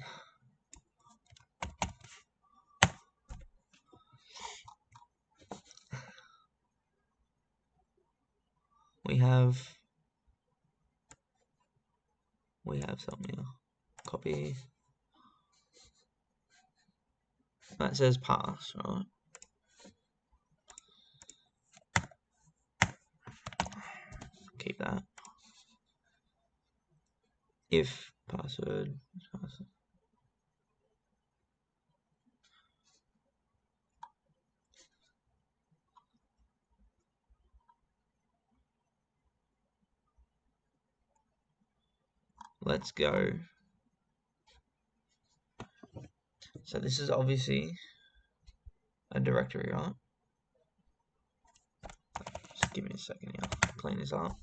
We have something here. Copy. That says pass, right? Keep that. If password. Let's go. So this is obviously a directory, right? Just give me a second here. Clean this up.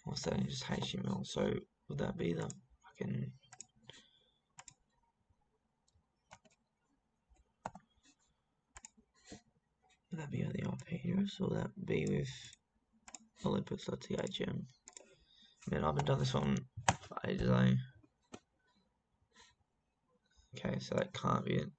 What's that? Just HTML. So would that be the fucking? Would that be on the IP address, or would that be with Olympus.thm? Man, I've been doing this one for ages, eh? Okay, so that can't be it.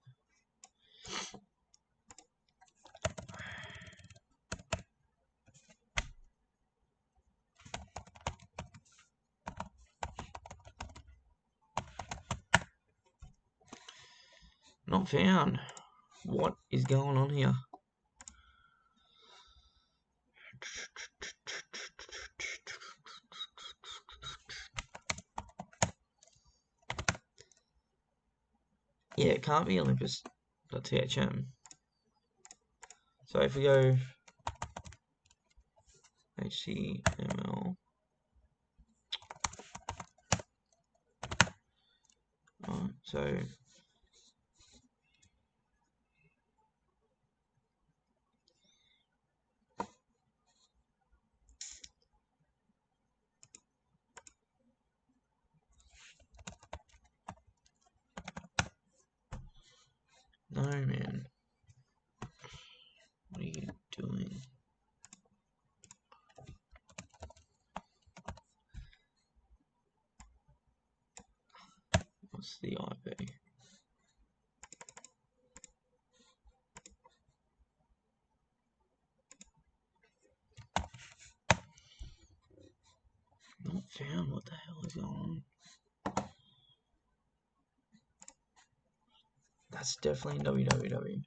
Not found. What is going on here? Yeah, it can't be Olympus.thm. So if we go HTML, right, so no, man. What are you doing? What's the IP? Not found. What the hell is going on? That's definitely www.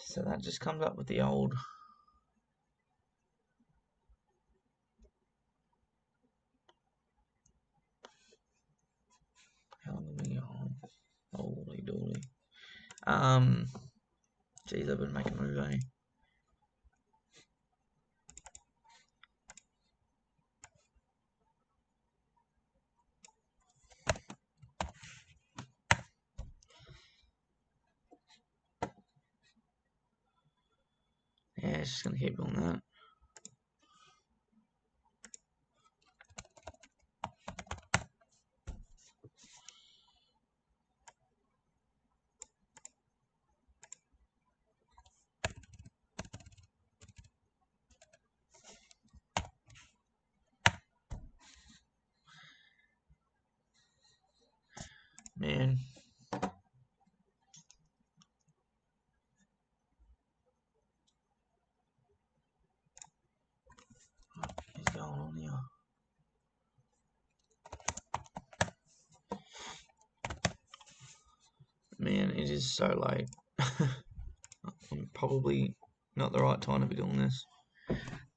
So that just comes up with the old. How long have we got on? Holy dooly. Geez, I better make a move, eh? it's just going to keep doing that. Man. What's going on here? Man, it is so late. Probably not the right time to be doing this.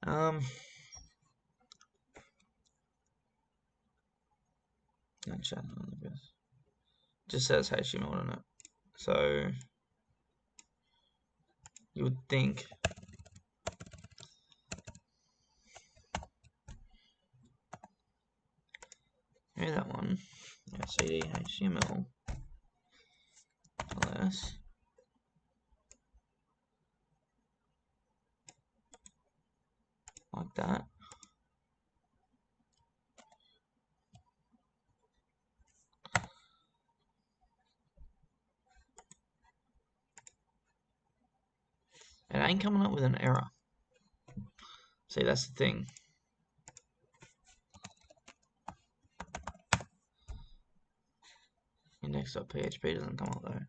No chat on this. Just says HTML on it. So you would think that one. Yeah, CD HTML LS. Like that. It ain't coming up with an error. See, that's the thing. Index.php doesn't come up though.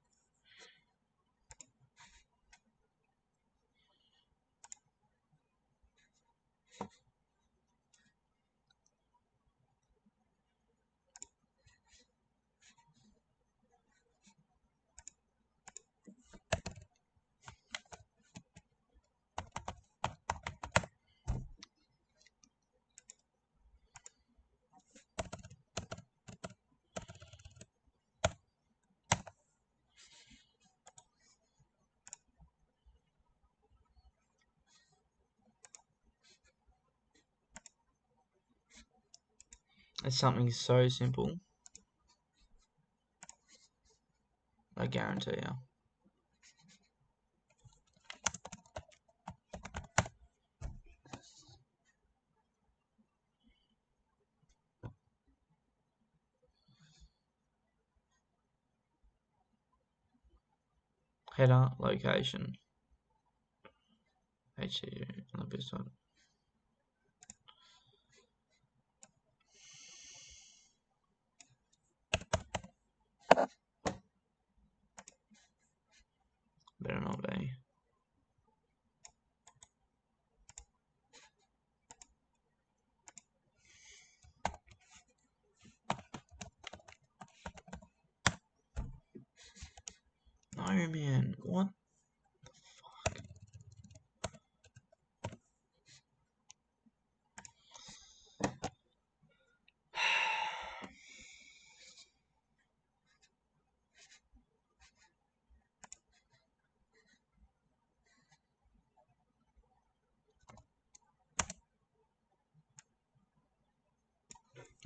It's something so simple. I guarantee you. Header, location. Olympus. Better not be. No, man. What the fuck?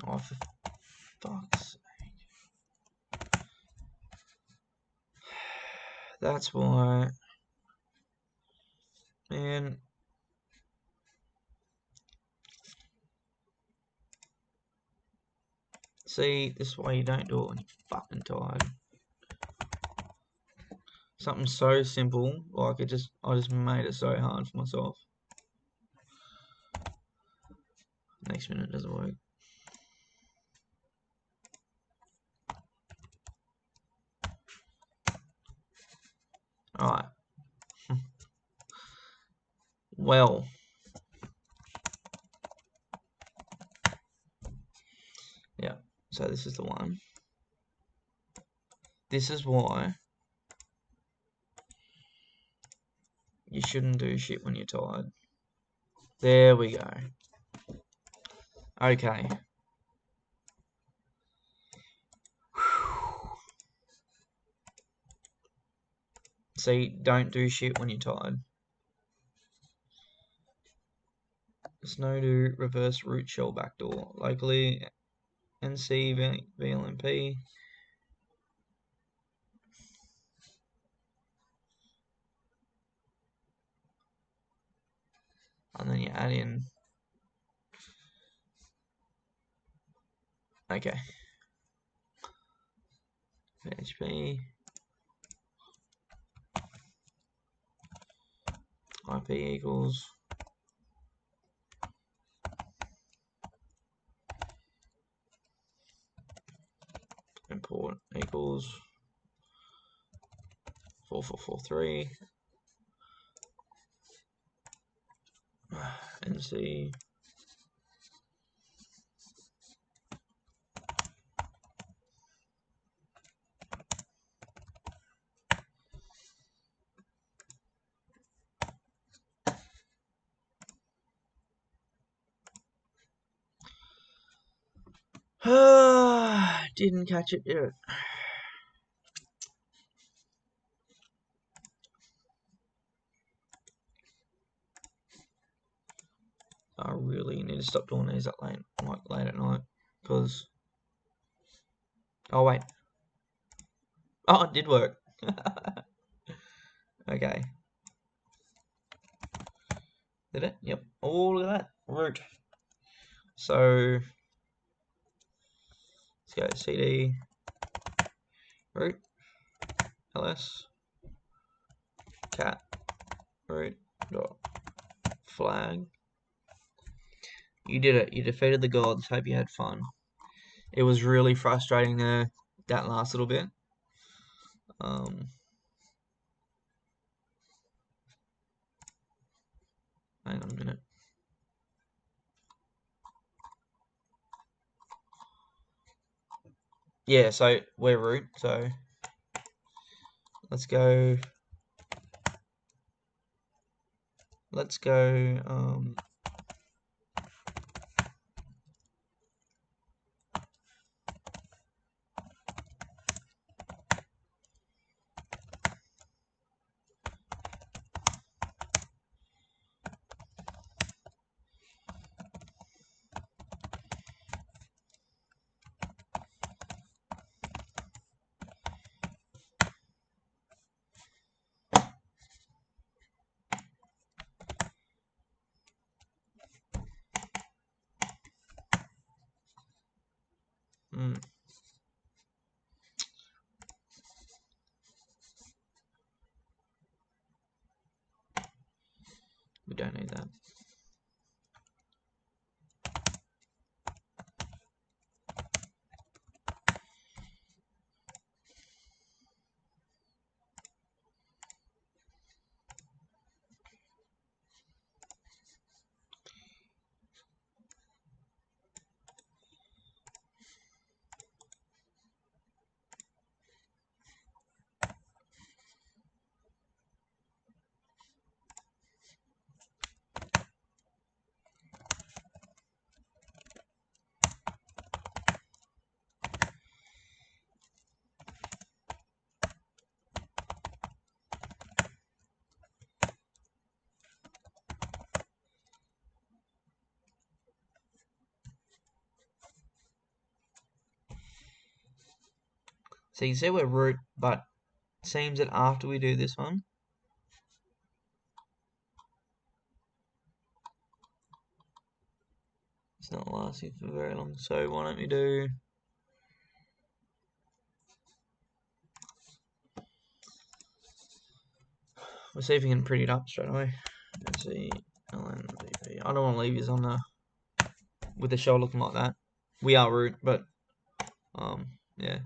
Oh, for fuck's sake. That's why. Man. See, this is why you don't do it when you're fucking tired. Something so simple, like I just made it so hard for myself. Next minute doesn't work. Alright. Well. Yeah, so this is the one. This is why you shouldn't do shit when you're tired. There we go. Okay. See, don't do shit when you're tired. Snow do reverse root shell backdoor. Locally, NC VLMP. and then you add in. Okay. PHP IP equals import equals 4443 NC didn't catch it yet. I really need to stop doing these at late at night, because oh wait, oh, it did work. Okay, did it? Yep. Oh, look at that root. So let's go cd root ls cat root dot flag. You did it. You defeated the gods. Hope you had fun. It was really frustrating there, that last little bit. Hang on a minute. Yeah, so we're root, so let's go we don't need that. So you can see we're root, but it seems that after we do this one, it's not lasting for very long. So why don't we do, we'll see if we can print it up straight away. Let's see, LNVP. I don't want to leave this on the with the show looking like that. We are root, but yeah.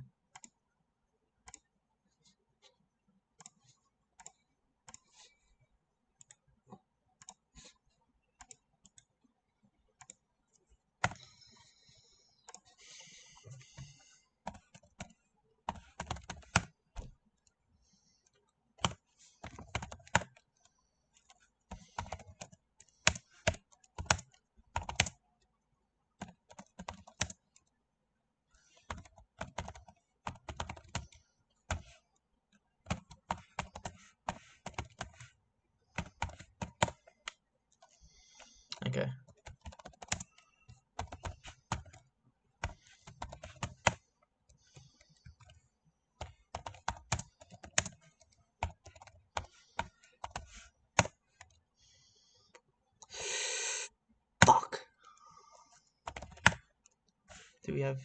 Do we have?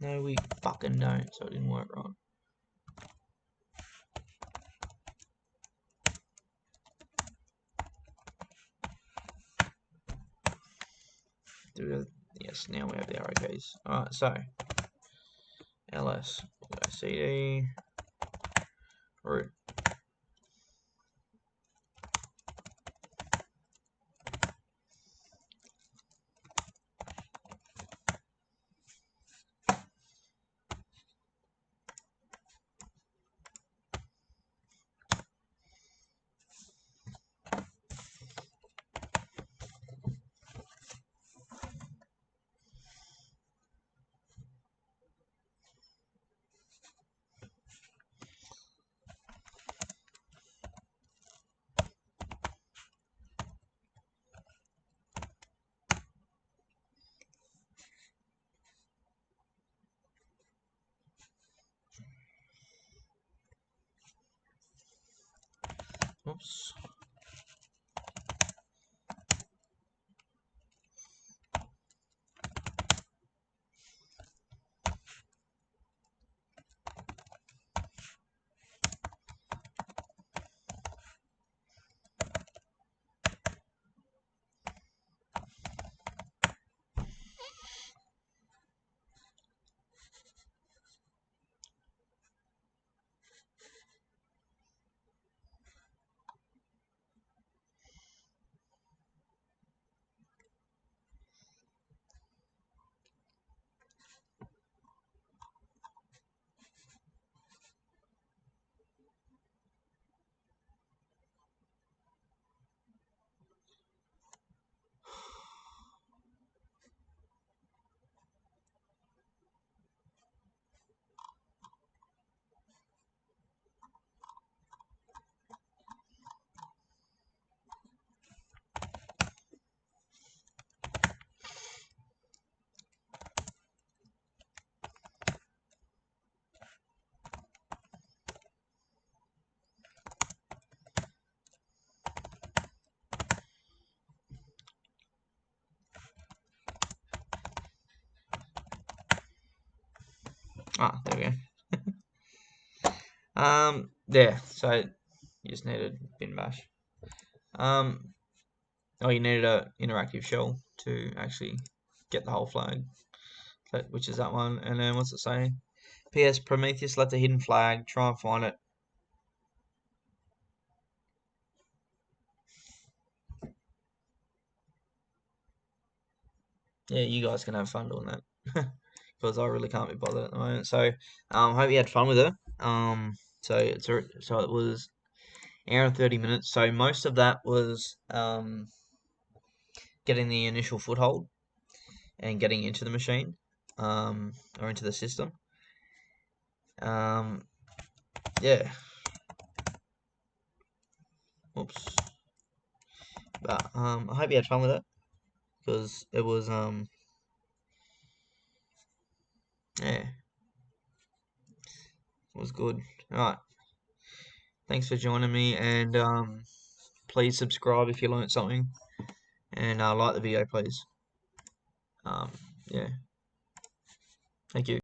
No, we fucking don't. So it didn't work right. Do we have, yes, now we have the arrow keys. Alright, so ls, we'll go cd, root. Oops. Ah, there we go. There. So you just needed bin bash. Oh, you needed a interactive shell to actually get the whole flag, which is that one. And then what's it say? P.S. Prometheus left a hidden flag. Try and find it. Yeah, you guys can have fun doing that. Because I really can't be bothered at the moment. So, hope you had fun with it. So it was an hour and 30 minutes. So most of that was getting the initial foothold and getting into the machine, or into the system. Yeah. Oops. But I hope you had fun with it, because it was yeah, it was good. Alright. Thanks for joining me, and please subscribe if you learned something, and like the video, please. Yeah. Thank you.